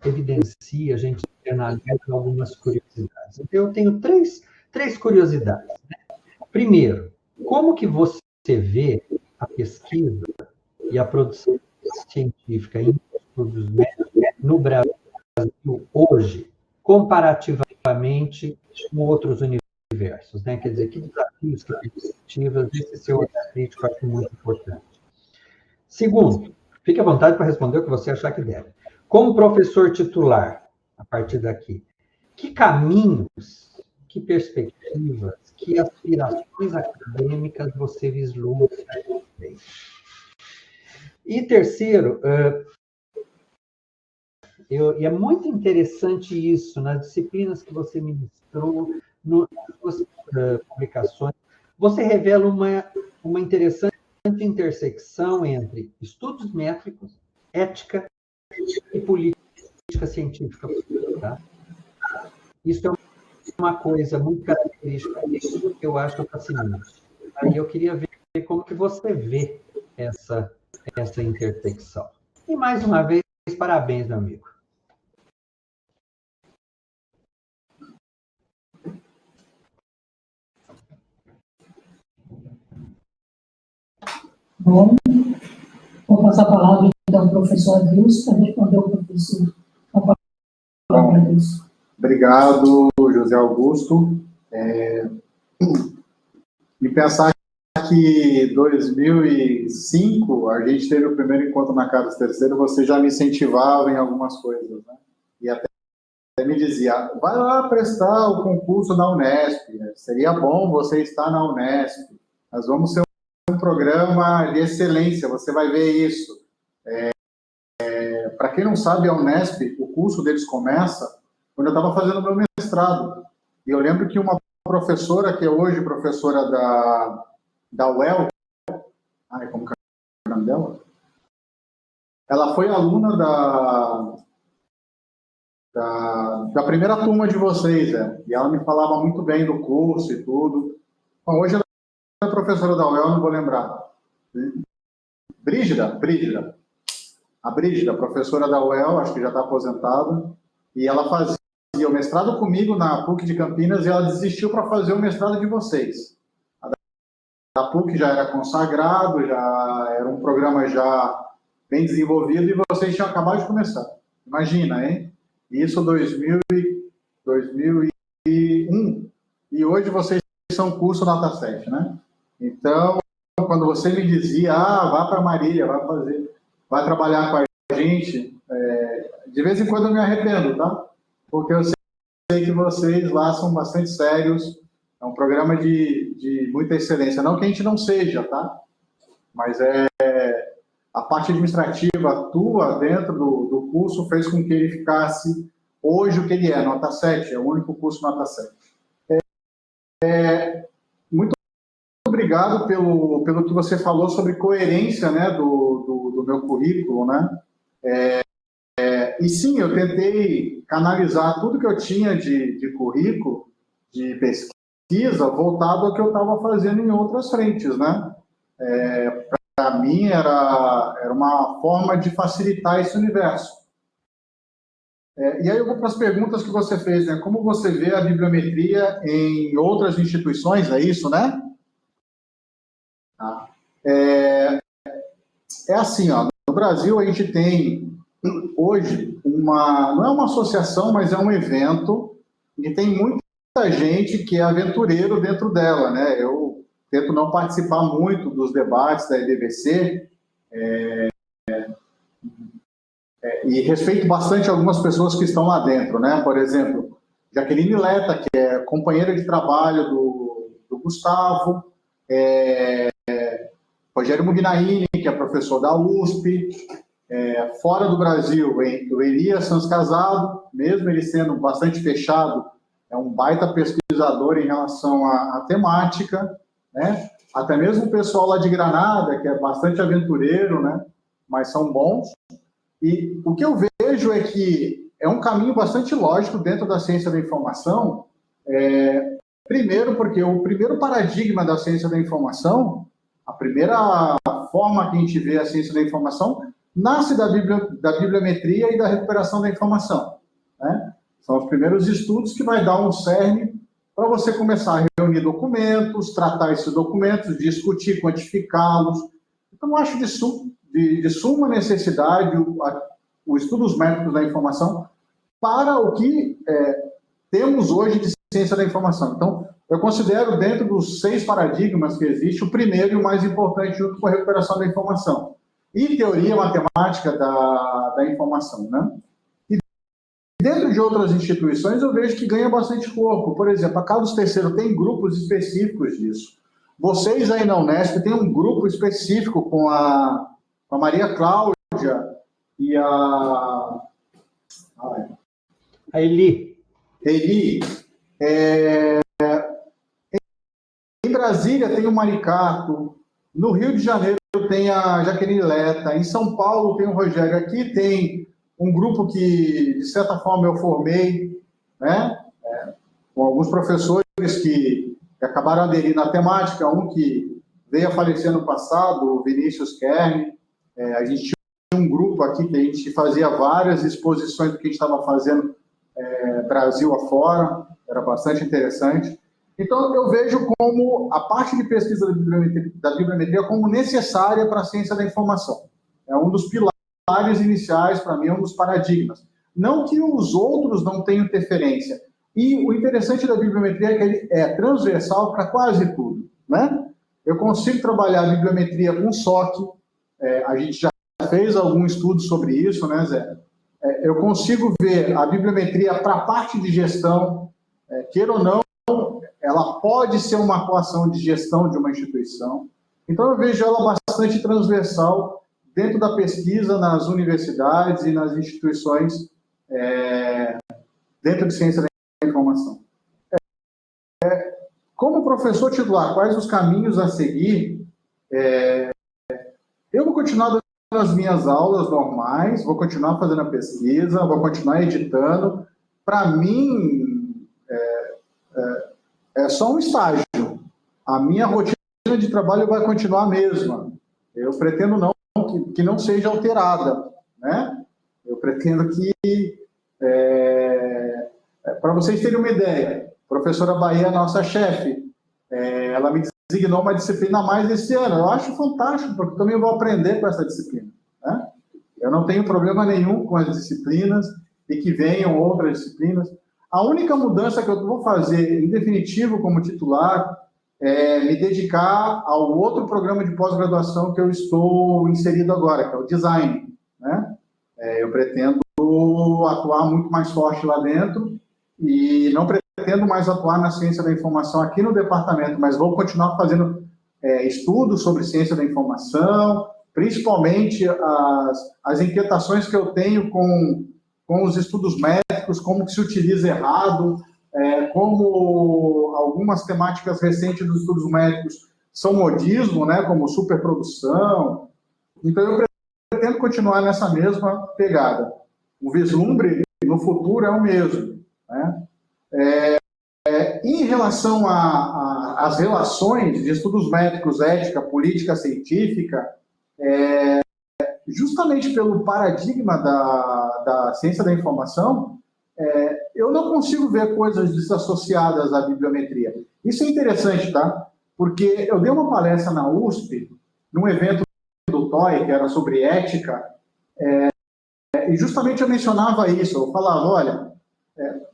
evidencia, a gente analisa algumas curiosidades. Então, eu tenho três curiosidades. Né? Primeiro, como que você vê a pesquisa e a produção científica em estudos médicos no Brasil hoje, comparativamente com outros universos? Né? Quer dizer, que desafios, que perspectivas, esse seu olhar crítico acho muito importante. Segundo, fique à vontade para responder o que você achar que deve. Como professor titular, a partir daqui, que caminhos, que perspectivas, que aspirações acadêmicas você vislumbra? E terceiro, e é muito interessante isso, nas disciplinas que você ministrou, nas suas publicações, você revela uma interessante intersecção entre estudos métricos, ética e política científica. Tá? Isso é uma coisa muito característica que eu acho fascinante. Aí eu queria ver como que você vê essa intersecção. E mais uma vez, parabéns, meu amigo. Bom, vou passar a palavra então ao professor Adilson para responder o professor. Obrigado, José Augusto. E pensar que em 2005 a gente teve o primeiro encontro na Carlos III, você já me incentivava em algumas coisas, né? E até me dizia, vai lá prestar o concurso da Unesp, né? Seria bom você estar na Unesp, nós vamos ser um programa de excelência, você vai ver isso. Para quem não sabe, a Unesp, o curso deles começa quando eu estava fazendo meu mestrado. E eu lembro que uma professora, que é hoje professora da UEL, como que é o nome dela? Ela foi aluna da primeira turma de vocês, e ela me falava muito bem do curso e tudo. Bom, hoje ela é professora da UEL, não vou lembrar. Brígida. A Brígida, professora da UEL, acho que já está aposentada, e ela fazia o mestrado comigo na PUC de Campinas e ela desistiu para fazer o mestrado de vocês. A PUC já era consagrado, já era um programa já bem desenvolvido e vocês tinham acabado de começar. Imagina, hein? Isso 2001. E hoje vocês são curso nota 7, né? Então, quando você me dizia, vá para Marília, vai trabalhar com a gente, de vez em quando eu me arrependo, tá? Porque eu sei que vocês lá são bastante sérios, é um programa de muita excelência. Não que a gente não seja, tá? Mas a parte administrativa tua dentro do curso fez com que ele ficasse hoje o que ele é, nota 7, é o único curso nota 7. Muito obrigado pelo que você falou sobre coerência, né, do meu currículo, né? E sim, eu tentei canalizar tudo que eu tinha de currículo, de pesquisa, voltado ao que eu estava fazendo em outras frentes, né? Para mim, era uma forma de facilitar esse universo. E aí eu vou para as perguntas que você fez, né? Como você vê a bibliometria em outras instituições, é isso, né? Assim, no Brasil a gente tem hoje não é uma associação, mas é um evento que tem muita gente que é aventureiro dentro dela, né? Eu tento não participar muito dos debates da EDVC, e respeito bastante algumas pessoas que estão lá dentro, né? Por exemplo, Jaqueline Leta, que é companheira de trabalho do Gustavo, Rogério Mugnaini, que é professor da USP, fora do Brasil, o Elias Sanz Casado, mesmo ele sendo bastante fechado, é um baita pesquisador em relação à temática, né? Até mesmo o pessoal lá de Granada, que é bastante aventureiro, né? Mas são bons. E o que eu vejo é que é um caminho bastante lógico dentro da ciência da informação, primeiro porque o primeiro paradigma da ciência da informação, a primeira forma que a gente vê a ciência da informação, nasce da bibliometria e da recuperação da informação, né? São os primeiros estudos que vai dar um cerne para você começar a reunir documentos, tratar esses documentos, discutir, quantificá-los. Então, eu acho de suma necessidade o estudos métricos da informação para o que temos hoje de ciência da informação. Então, eu considero, dentro dos 6 paradigmas que existem, o primeiro e o mais importante, junto com a recuperação da informação. E teoria matemática da informação, né? E dentro de outras instituições, eu vejo que ganha bastante corpo. Por exemplo, a Carlos III tem grupos específicos disso. Vocês aí na Unesp têm um grupo específico com a com a Maria Cláudia e a Eli. Em Brasília tem o Maricato, no Rio de Janeiro tem a Jaqueline Leta, em São Paulo tem o Rogério, aqui tem um grupo que, de certa forma, eu formei, né? Com alguns professores que acabaram aderindo à temática, um que veio a falecer no passado, o Vinícius Kern. A gente tinha um grupo aqui que a gente fazia várias exposições do que a gente estava fazendo Brasil afora, era bastante interessante. Então, eu vejo como a parte de pesquisa da bibliometria como necessária para a ciência da informação. É um dos pilares iniciais, para mim, é um dos paradigmas. Não que os outros não tenham interferência. E o interessante da bibliometria é que ele é transversal para quase tudo, né? Eu consigo trabalhar a bibliometria com SOC, a gente já fez algum estudo sobre isso, né, Zé? Eu consigo ver a bibliometria para a parte de gestão, queira ou não, ela pode ser uma coação de gestão de uma instituição. Então, eu vejo ela bastante transversal dentro da pesquisa nas universidades e nas instituições dentro de ciência da informação. Como professor titular, quais os caminhos a seguir? Eu vou continuar dando as minhas aulas normais, vou continuar fazendo a pesquisa, vou continuar editando. Para mim, é só um estágio. A minha rotina de trabalho vai continuar a mesma. Eu pretendo que não seja alterada, né? Eu pretendo que... para vocês terem uma ideia, a professora Bahia, nossa chefe, ela me designou uma disciplina a mais esse ano. Eu acho fantástico, porque eu também vou aprender com essa disciplina, né? Eu não tenho problema nenhum com as disciplinas e que venham outras disciplinas. A única mudança que eu vou fazer, em definitivo, como titular, é me dedicar ao outro programa de pós-graduação que eu estou inserido agora, que é o design, né? Eu pretendo atuar muito mais forte lá dentro e não pretendo mais atuar na ciência da informação aqui no departamento, mas vou continuar fazendo estudos sobre ciência da informação, principalmente as inquietações que eu tenho com os estudos médicos, como que se utiliza errado, como algumas temáticas recentes dos estudos médicos são modismo, né, como superprodução. Então, eu pretendo continuar nessa mesma pegada. O vislumbre no futuro é o mesmo, né? Em relação às relações de estudos médicos, ética, política, científica, justamente pelo paradigma da ciência da informação, eu não consigo ver coisas desassociadas à bibliometria. Isso é interessante, tá? Porque eu dei uma palestra na USP, num evento do TOI, que era sobre ética, e justamente eu mencionava isso. Eu falava, olha,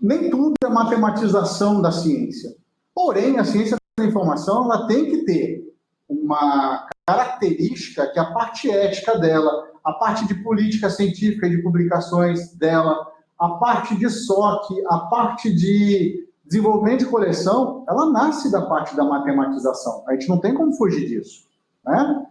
nem tudo é matematização da ciência. Porém, a ciência da informação ela tem que ter uma característica que a parte ética dela, a parte de política científica e de publicações dela, a parte de SOC, a parte de desenvolvimento de coleção, ela nasce da parte da matematização. A gente não tem como fugir disso, né?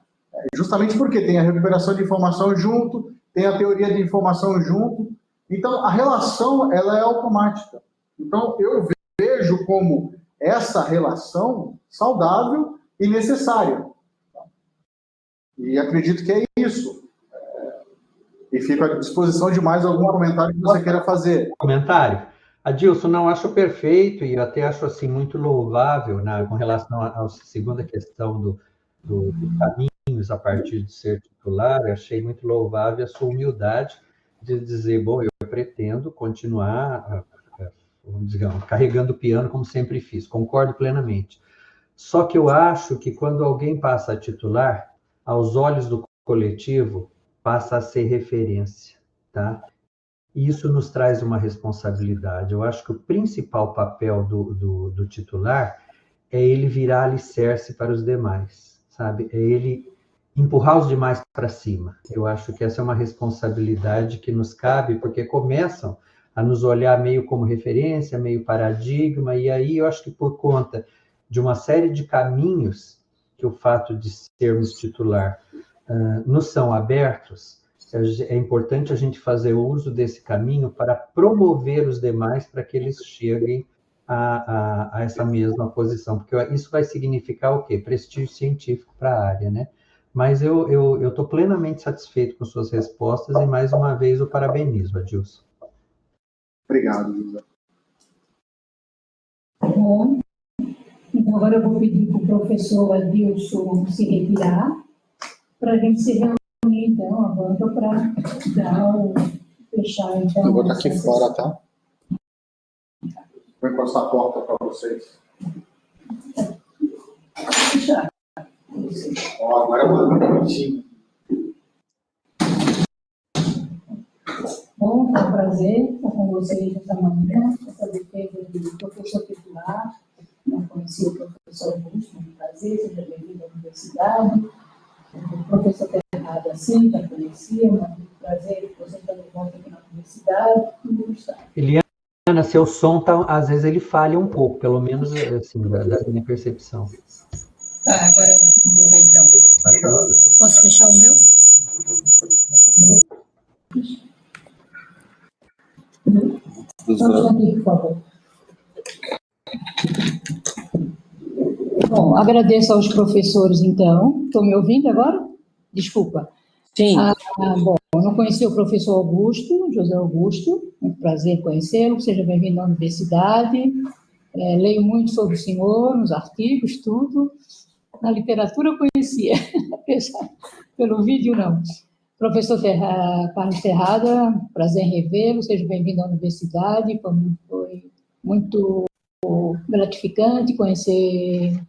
Justamente porque tem a recuperação de informação junto, tem a teoria de informação junto. Então, a relação ela é automática. Então, eu vejo como essa relação saudável e necessária. E acredito que é isso. E fico à disposição de mais algum comentário que você queira fazer. Comentário? Adilson, não acho perfeito e eu até acho assim muito louvável, né, com relação à segunda questão do caminhos a partir de ser titular. Eu achei muito louvável a sua humildade de dizer, bom, eu pretendo continuar, digamos, carregando o piano como sempre fiz. Concordo plenamente. Só que eu acho que quando alguém passa a titular, aos olhos do coletivo, passa a ser referência, tá? E isso nos traz uma responsabilidade. Eu acho que o principal papel do titular é ele virar alicerce para os demais, sabe? É ele empurrar os demais para cima. Eu acho que essa é uma responsabilidade que nos cabe, porque começam a nos olhar meio como referência, meio paradigma, e aí eu acho que por conta de uma série de caminhos que o fato de sermos titular nos são abertos, é importante a gente fazer uso desse caminho para promover os demais para que eles cheguem a essa mesma posição, porque isso vai significar o quê? Prestígio científico para a área, né? Mas eu estou plenamente satisfeito com suas respostas e, mais uma vez, o parabenizo, Adilson. Obrigado, José. Bom, então agora eu vou pedir para o professor Adilson se retirar, para a gente se reunir, então, a banca para fechar, então... Eu vou estar aqui fora, tá? Vou encostar a porta para vocês. Fechar. Ó, agora eu vou um minutinho. Bom, é um prazer estar com vocês nessa manhã, essa defesa do professor titular. Não conhecia o professor Augusto, é um prazer, seja bem-vindo à universidade. O professor Terrada, sim, já conhecia, mas é um prazer você estar de volta aqui na universidade. Eliana, seu som, às vezes, ele falha um pouco, pelo menos assim, da minha percepção. Tá, agora eu vou ver então. Posso fechar o meu? Por favor. Bom, agradeço aos professores, então. Estão me ouvindo agora? Desculpa. Sim. Bom, eu não conheci o professor Augusto, José Augusto, um prazer conhecê-lo, seja bem-vindo à universidade. Leio muito sobre o senhor, nos artigos, tudo. Na literatura eu conhecia, pelo vídeo não. Professor Carlos Terrada, prazer em revê-lo, seja bem-vindo à universidade, foi muito gratificante conhecer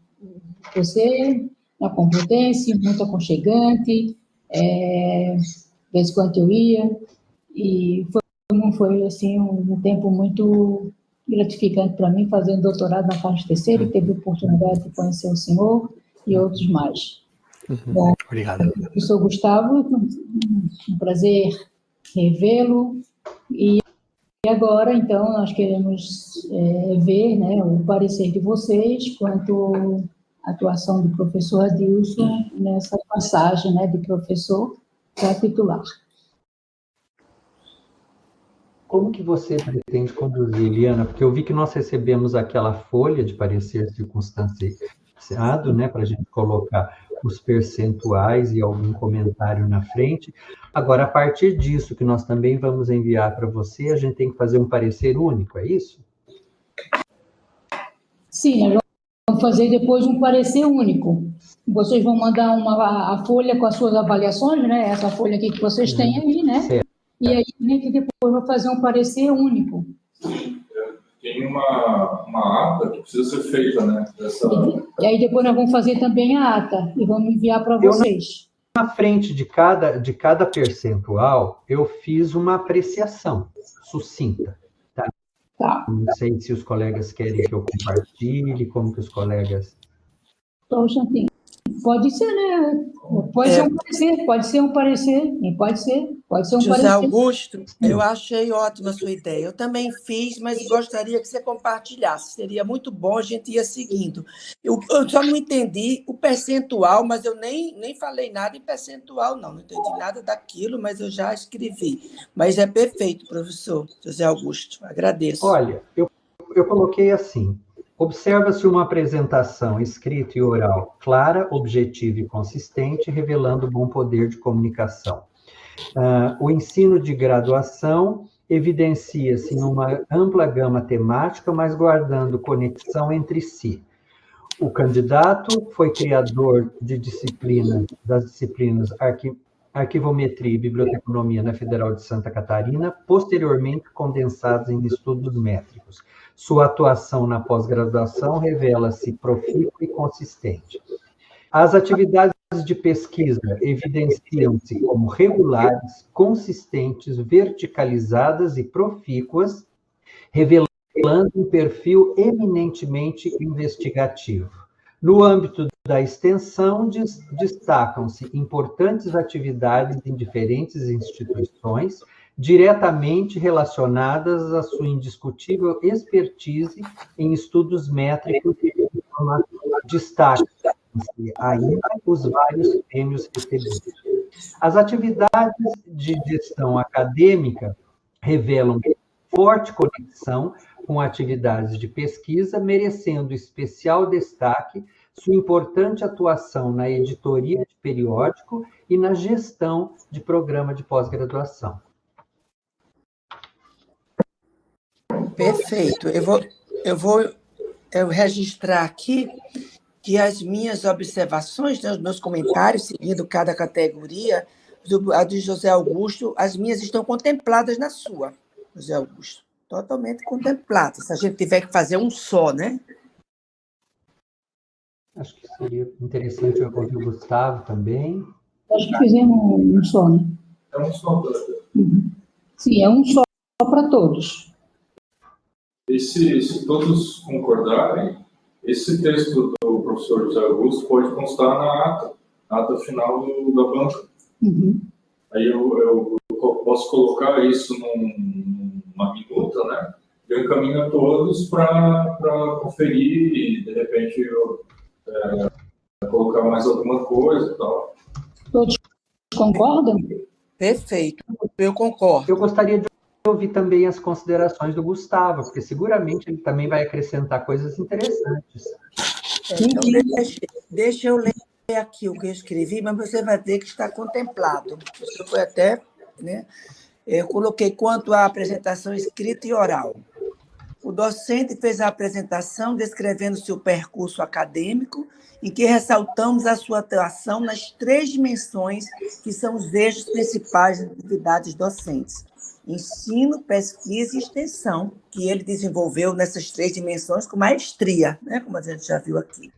você na Complutense, muito aconchegante, de vez em quando eu ia, e foi assim, um tempo muito gratificante para mim, fazendo doutorado na Carlos III, que teve a oportunidade de conhecer o senhor e outros mais. Bom, obrigado. Professor Gustavo, um prazer revê-lo, e agora, então, nós queremos ver, né, o parecer de vocês quanto à atuação do professor Adilson nessa passagem, né, de professor para titular. Como que você pretende conduzir, Eliana? Porque eu vi que nós recebemos aquela folha de parecer circunstanciado, né, para a gente colocar os percentuais e algum comentário na frente. Agora, a partir disso que nós também vamos enviar para você, a gente tem que fazer um parecer único, é isso? Sim, nós vamos fazer depois um parecer único. Vocês vão mandar a folha com as suas avaliações, né? Essa folha aqui que vocês têm aí, né? Certo. E aí a gente depois vai fazer um parecer único. Tem uma ata que precisa ser feita, né? E aí depois nós vamos fazer também a ata e vamos enviar para vocês. Na frente de cada percentual, eu fiz uma apreciação sucinta. Tá. Não sei se os colegas querem que eu compartilhe, como que os colegas... Só um instantinho. Pode ser, né? Pode ser um parecer, pode ser um parecer, pode ser um José parecer. Augusto, eu achei ótima a sua ideia. Eu também fiz, mas gostaria que você compartilhasse. Seria muito bom, a gente ia seguindo. Eu só não entendi o percentual, mas eu nem falei nada em percentual, não. Não entendi nada daquilo, mas eu já escrevi. Mas é perfeito, professor José Augusto. Agradeço. Olha, eu coloquei assim... Observa-se uma apresentação escrita e oral clara, objetiva e consistente, revelando bom poder de comunicação. O ensino de graduação evidencia-se em uma ampla gama temática, mas guardando conexão entre si. O candidato foi criador das disciplinas Arquivometria e Biblioteconomia na Federal de Santa Catarina, posteriormente condensados em estudos métricos. Sua atuação na pós-graduação revela-se profícua e consistente. As atividades de pesquisa evidenciam-se como regulares, consistentes, verticalizadas e profícuas, revelando um perfil eminentemente investigativo. No âmbito da extensão, destacam-se importantes atividades em diferentes instituições, diretamente relacionadas à sua indiscutível expertise em estudos métricos e informação. Destaque alcance ainda os vários prêmios recebidos. As atividades de gestão acadêmica revelam forte conexão com atividades de pesquisa, merecendo especial destaque sua importante atuação na editoria de periódico e na gestão de programa de pós-graduação. Perfeito. Eu vou registrar aqui que as minhas observações, né, os meus comentários, seguindo cada categoria, a de José Augusto, as minhas estão contempladas na sua, José Augusto. Totalmente contempladas. Se a gente tiver que fazer um só, né? Acho que seria interessante eu ouvir o Gustavo também. Acho que fizemos um só, né? É um só. Uhum. Sim, é um só para todos. E se todos concordarem, esse texto do professor José Augusto pode constar na ata final da banca. Uhum. Aí eu posso colocar isso numa minuta, né? Eu encaminho a todos para conferir e, de repente, colocar mais alguma coisa e tal. Todos concordam? Perfeito, eu concordo. Eu gostaria de ouvir também as considerações do Gustavo, porque seguramente ele também vai acrescentar coisas interessantes. Então, deixa eu ler aqui o que eu escrevi, mas você vai ver que está contemplado. Isso foi até, né? Eu coloquei quanto à apresentação escrita e oral. O docente fez a apresentação descrevendo seu percurso acadêmico, em que ressaltamos a sua atuação nas 3 dimensões que são os eixos principais das atividades docentes: ensino, pesquisa e extensão, que ele desenvolveu nessas 3 dimensões com maestria, né, como a gente já viu aqui.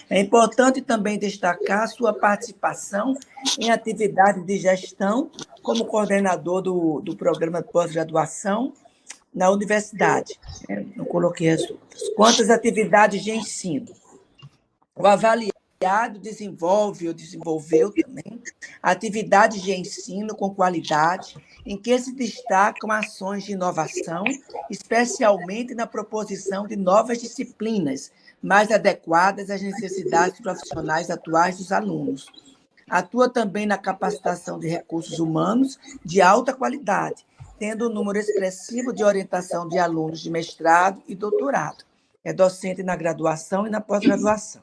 É importante também destacar a sua participação em atividades de gestão, como coordenador do programa de pós-graduação na universidade. Não coloquei as outras. Quanto às atividades de ensino, o avaliado desenvolveu também atividades de ensino com qualidade, em que se destacam ações de inovação, especialmente na proposição de novas disciplinas, mais adequadas às necessidades profissionais atuais dos alunos. Atua também na capacitação de recursos humanos de alta qualidade, tendo um número expressivo de orientação de alunos de mestrado e doutorado. É docente na graduação e na pós-graduação.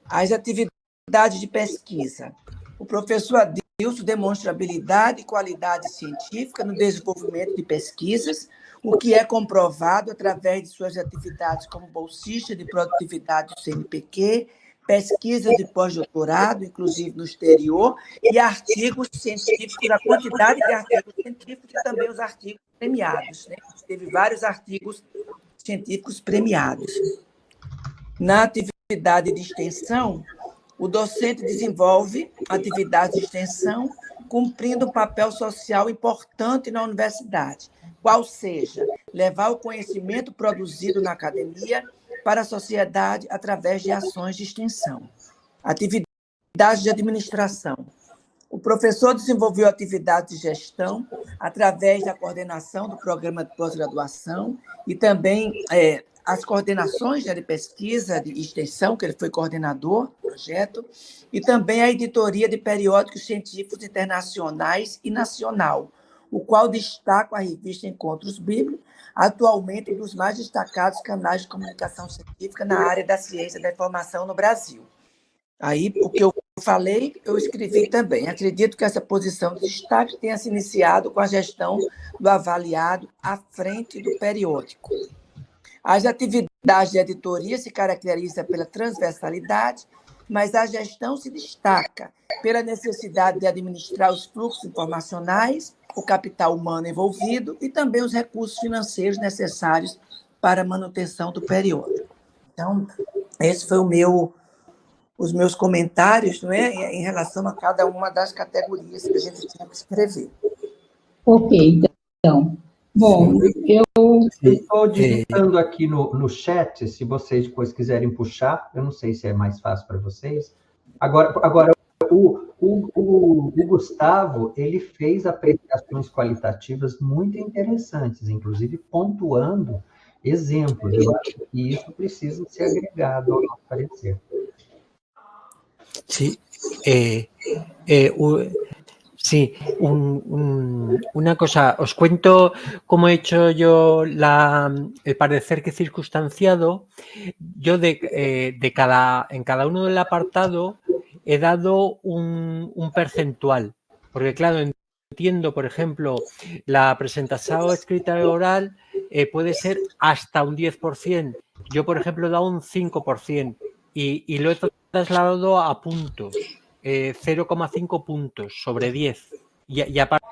As atividades de pesquisa. O professor Adilson demonstra habilidade e qualidade científica no desenvolvimento de pesquisas, o que é comprovado através de suas atividades como bolsista de produtividade do CNPq, pesquisa de pós-doutorado, inclusive no exterior, e artigos científicos, a quantidade de artigos científicos e também os artigos premiados, né? Teve vários artigos científicos premiados. Na atividade de extensão, o docente desenvolve atividades de extensão cumprindo um papel social importante na universidade, qual seja levar o conhecimento produzido na academia para a sociedade através de ações de extensão. Atividades de administração. O professor desenvolveu atividades de gestão através da coordenação do programa de pós-graduação e também as coordenações de pesquisa de extensão, que ele foi coordenador do projeto, e também a editoria de periódicos científicos internacionais e nacional, o qual destaca a revista Encontros Bíblicos, atualmente um dos mais destacados canais de comunicação científica na área da ciência da informação no Brasil. Aí, o que eu falei, eu escrevi também. Acredito que essa posição de destaque tenha se iniciado com a gestão do avaliado à frente do periódico. As atividades de editoria se caracterizam pela transversalidade, mas a gestão se destaca pela necessidade de administrar os fluxos informacionais, o capital humano envolvido e também os recursos financeiros necessários para a manutenção do periódico. Então, esse foi os meus comentários, não é, em relação a cada uma das categorias que a gente tinha que escrever. Ok, então. Bom, eu estou digitando aqui no chat, se vocês depois quiserem puxar, eu não sei se é mais fácil para vocês. Agora o Gustavo, ele fez apreciações qualitativas muito interessantes, inclusive pontuando exemplos. Eu acho que isso precisa ser agregado ao nosso parecer. Sí, sí, una cosa, os cuento cómo he hecho yo el parecer que circunstanciado. Yo en cada uno del apartado he dado un percentual, porque claro, entiendo, por ejemplo, la presentación escrita y oral puede ser hasta un 10%. Yo, por ejemplo, he dado un 5% y lo he trasladado a puntos, 0,5 puntos sobre 10. Y aparte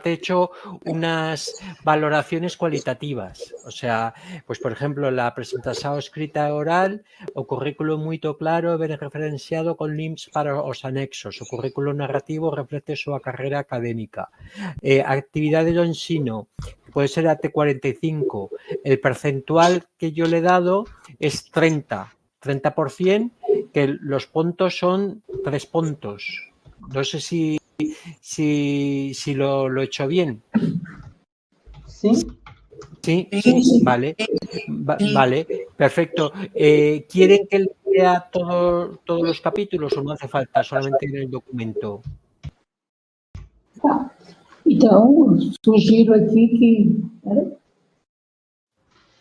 he hecho unas valoraciones cualitativas. O sea, pues por ejemplo, la presentación escrita oral, o currículo muy claro, ben referenciado con links para os anexos. O currículo narrativo refleja su carrera académica. Actividades de ensino, puede ser AT45. El percentual que yo le he dado es 30%, que los puntos son 3 puntos. No sé si lo he hecho bien. Sim. Sí, vale. Vale, perfecto. ¿Quieren que lea todos los capítulos o no hace falta? Solamente en el documento. Tá. Então, sugiro aqui que...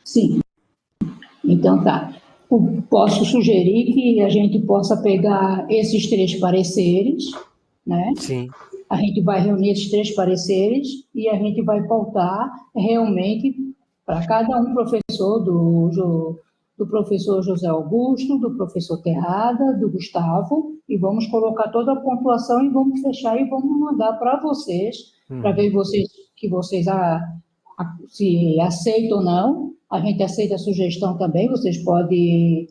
Sim. Então, tá. Posso sugerir que a gente possa pegar esses 3 pareceres, né? Sim. A gente vai reunir esses 3 pareceres e a gente vai pautar realmente para cada professor, do professor José Augusto, do professor Terrada, do Gustavo, e vamos colocar toda a pontuação e vamos fechar e vamos mandar para vocês, para ver que vocês se aceitam ou não. A gente aceita a sugestão também, vocês podem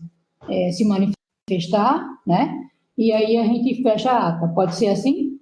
se manifestar, né? E aí a gente fecha a ata. Pode ser assim?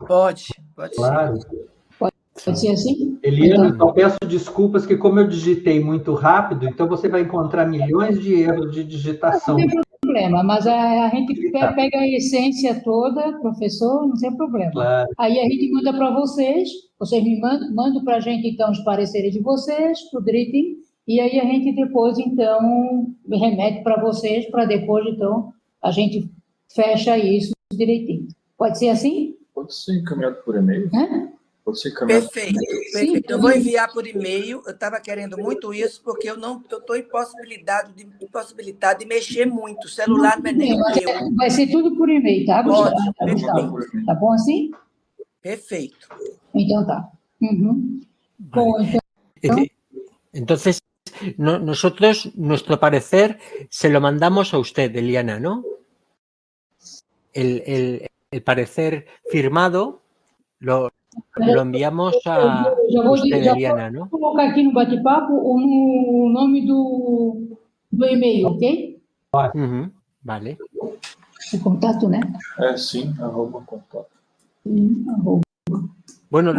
Pode Claro. ser. Pode ser assim? Eliana, então, peço desculpas que como eu digitei muito rápido, então você vai encontrar milhões de erros de digitação. Não tem problema, mas a gente pega a essência toda, professor, não tem problema. Claro. Aí a gente manda para vocês me mandam para a gente, então, os pareceres de vocês, tudo direitinho, e aí a gente depois, então, remete para vocês, para depois, então, a gente fecha isso direitinho. Pode ser assim? Pode ser encaminhado por e-mail? Pode ser encaminhado. Perfeito. Eu vou enviar por e-mail. Eu estava querendo muito isso, porque eu estou impossibilitado de mexer muito. O celular não é nem o meu. Vai ser tudo por e-mail, tá, Gustavo? Tá bom assim? Perfeito. Então tá. Bom, Entonces, nosotros, nuestro parecer, se lo mandamos a usted, Eliana, ¿no? El parecer firmado lo enviamos a usted, Eliana, ¿no? Vou colocar aqui no bate-papo o nome do e-mail, ok? Vale. O contato, né? Sim, @contato. Bueno,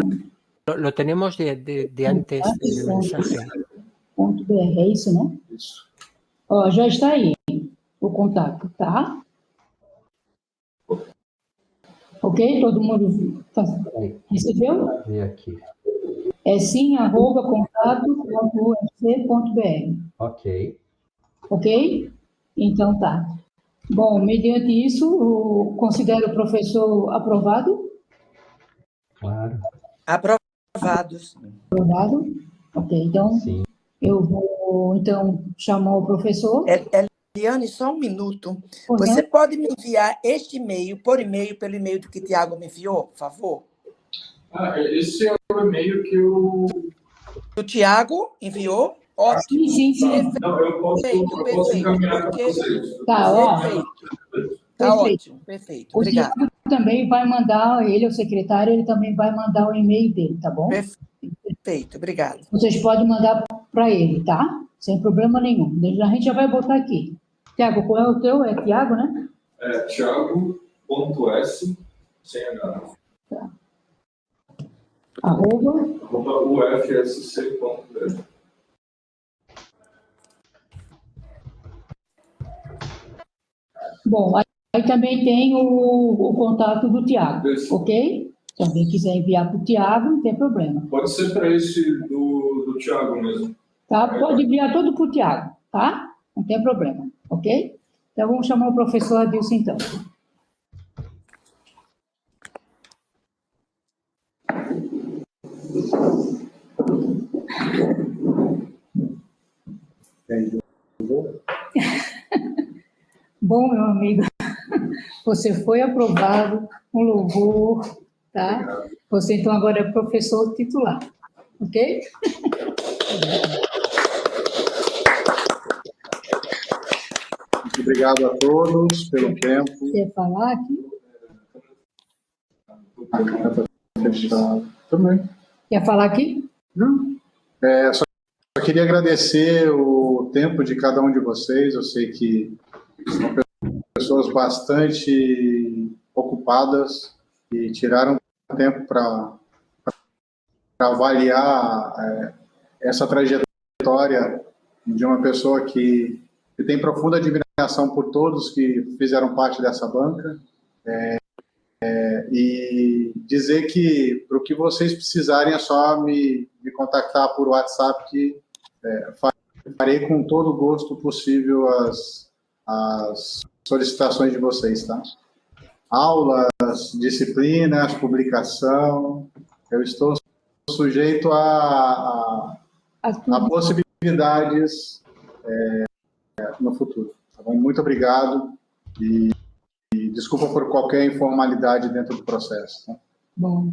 lo tenemos de antes del mensaje. .br, é isso, né? Isso. Ó, já está aí o contato, tá? Ok? Todo mundo recebeu? E aqui. É sim, @contato.ufc.br. Ok. Ok? Então tá. Bom, mediante isso, considero o professor aprovado? Claro. Aprovados. Aprovado? Ok, então Sim. eu vou então chamar o professor. Eliane, só um minuto. Você pode me enviar este e-mail por e-mail, pelo e-mail que o Tiago me enviou, por favor? Esse é o e-mail que o Tiago enviou? Ótimo. Sim. Não, eu posso encaminhar para vocês. Tá, ó. Tá ótimo, perfeito. O Obrigada. Tiago também vai mandar, ele é o secretário, ele também vai mandar o e-mail dele, tá bom? Perfeito, obrigada. Vocês podem mandar para ele, tá? Sem problema nenhum. A gente já vai botar aqui. Tiago, qual é o teu? É Tiago, né? É Thiago.s, sem H. Tá. @ufsc.br. Bom, aí também tem o contato do Tiago, Isso. ok? Se alguém quiser enviar para o Tiago, não tem problema. Pode ser para esse do Thiago mesmo. Tá? Pode enviar tudo para o Tiago, tá? Não tem problema, ok? Então, vamos chamar o professor Adilson, então. Bom, meu amigo, você foi aprovado, um louvor, tá? Você, então, agora é professor titular, ok? Muito obrigado a todos pelo tempo. Quer falar aqui? A câmera está fechada. Também. Quer falar aqui? Não. Só queria agradecer o tempo de cada um de vocês. Eu sei que são pessoas bastante ocupadas e tiraram tempo para avaliar essa trajetória de uma pessoa que tem profunda admiração por todos que fizeram parte dessa banca. E dizer que, para o que vocês precisarem, é só me contactar por WhatsApp, que farei com todo o gosto possível as solicitações de vocês, tá? Aulas, disciplinas, publicação, eu estou sujeito a possibilidades no futuro. Tá bom? Muito obrigado e desculpa por qualquer informalidade dentro do processo. Tá? Bom,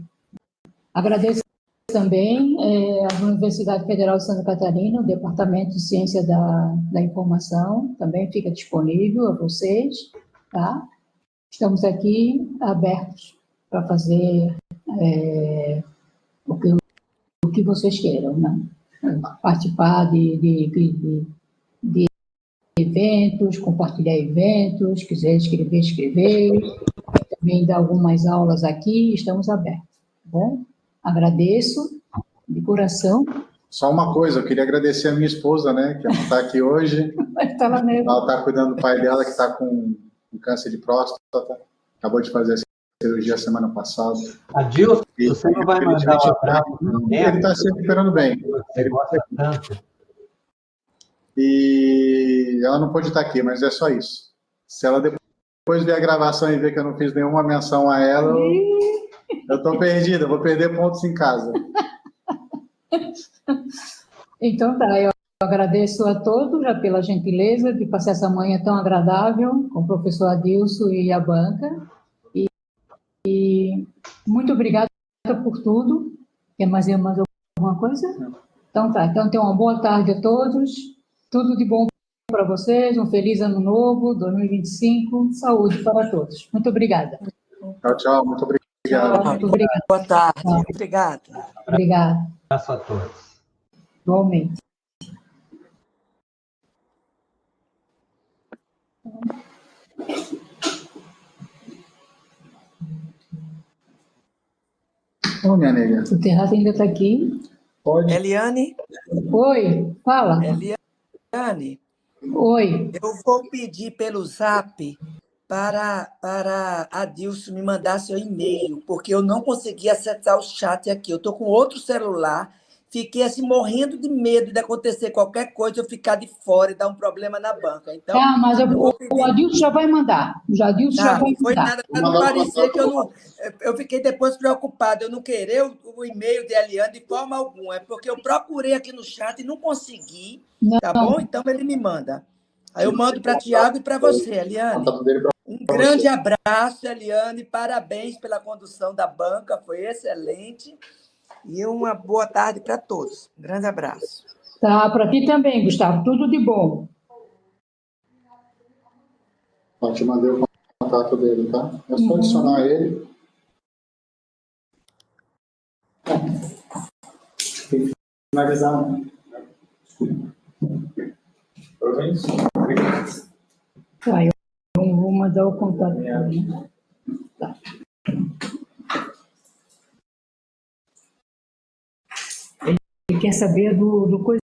agradeço também a Universidade Federal de Santa Catarina, o Departamento de Ciência da Informação, também fica disponível a vocês, tá? Estamos aqui abertos para fazer o que vocês queiram, né? Participar de eventos, compartilhar eventos, quiser escrever, também dar algumas aulas aqui, estamos abertos, tá bom? Agradeço de coração. Só uma coisa, eu queria agradecer a minha esposa, né, que não está aqui hoje. Ela está cuidando do pai dela, que está com câncer de próstata, acabou de fazer a cirurgia semana passada. Adilson, você não vai mandar um abraço? Ele está se recuperando bem. Você gosta tanto. E ela não pôde estar aqui, mas é só isso. Se ela depois ver a gravação e ver que eu não fiz nenhuma menção a ela, eu estou perdido, eu vou perder pontos em casa. Então tá, eu agradeço a todos já pela gentileza de passar essa manhã tão agradável com o professor Adilson e a banca. E muito obrigada por tudo. Quer mais alguma coisa? Então tá, então tenham uma boa tarde a todos. Tudo de bom para vocês, um feliz ano novo, 2025, saúde para todos. Muito obrigada. Tchau, tchau, muito obrigado. Tchau, muito obrigada. Boa tarde. Obrigada. Obrigada. Um abraço a todos. Igualmente. Ô, minha nega. O Terraço ainda está aqui. Pode. Eliane? Oi, fala. Eliane? Oi. Eu vou pedir pelo Zap para Adilson me mandar seu e-mail, porque eu não consegui acessar o chat aqui. Eu estou com outro celular, fiquei assim morrendo de medo de acontecer qualquer coisa, eu ficar de fora e dar um problema na banca. Então, Mas o Adilson já vai mandar. O Adilson já vai não foi mandar. nada, para não parecer que eu não... Eu fiquei depois preocupado, eu não querer o e-mail de Eliane de forma alguma, é porque eu procurei aqui no chat e não consegui, tá bom? Então ele me manda. Aí eu mando para Tiago e para você, Eliane. Um grande abraço, Eliane, parabéns pela condução da banca, foi excelente. E uma boa tarde para todos. Um grande abraço. Tá, para ti também, Gustavo. Tudo de bom. Eu te mandei o contato dele, tá? É só adicionar ele. Tem que finalizar. Obrigado. Tá, eu vou mandar o contato dele. Tá. Ele quer saber do coisa.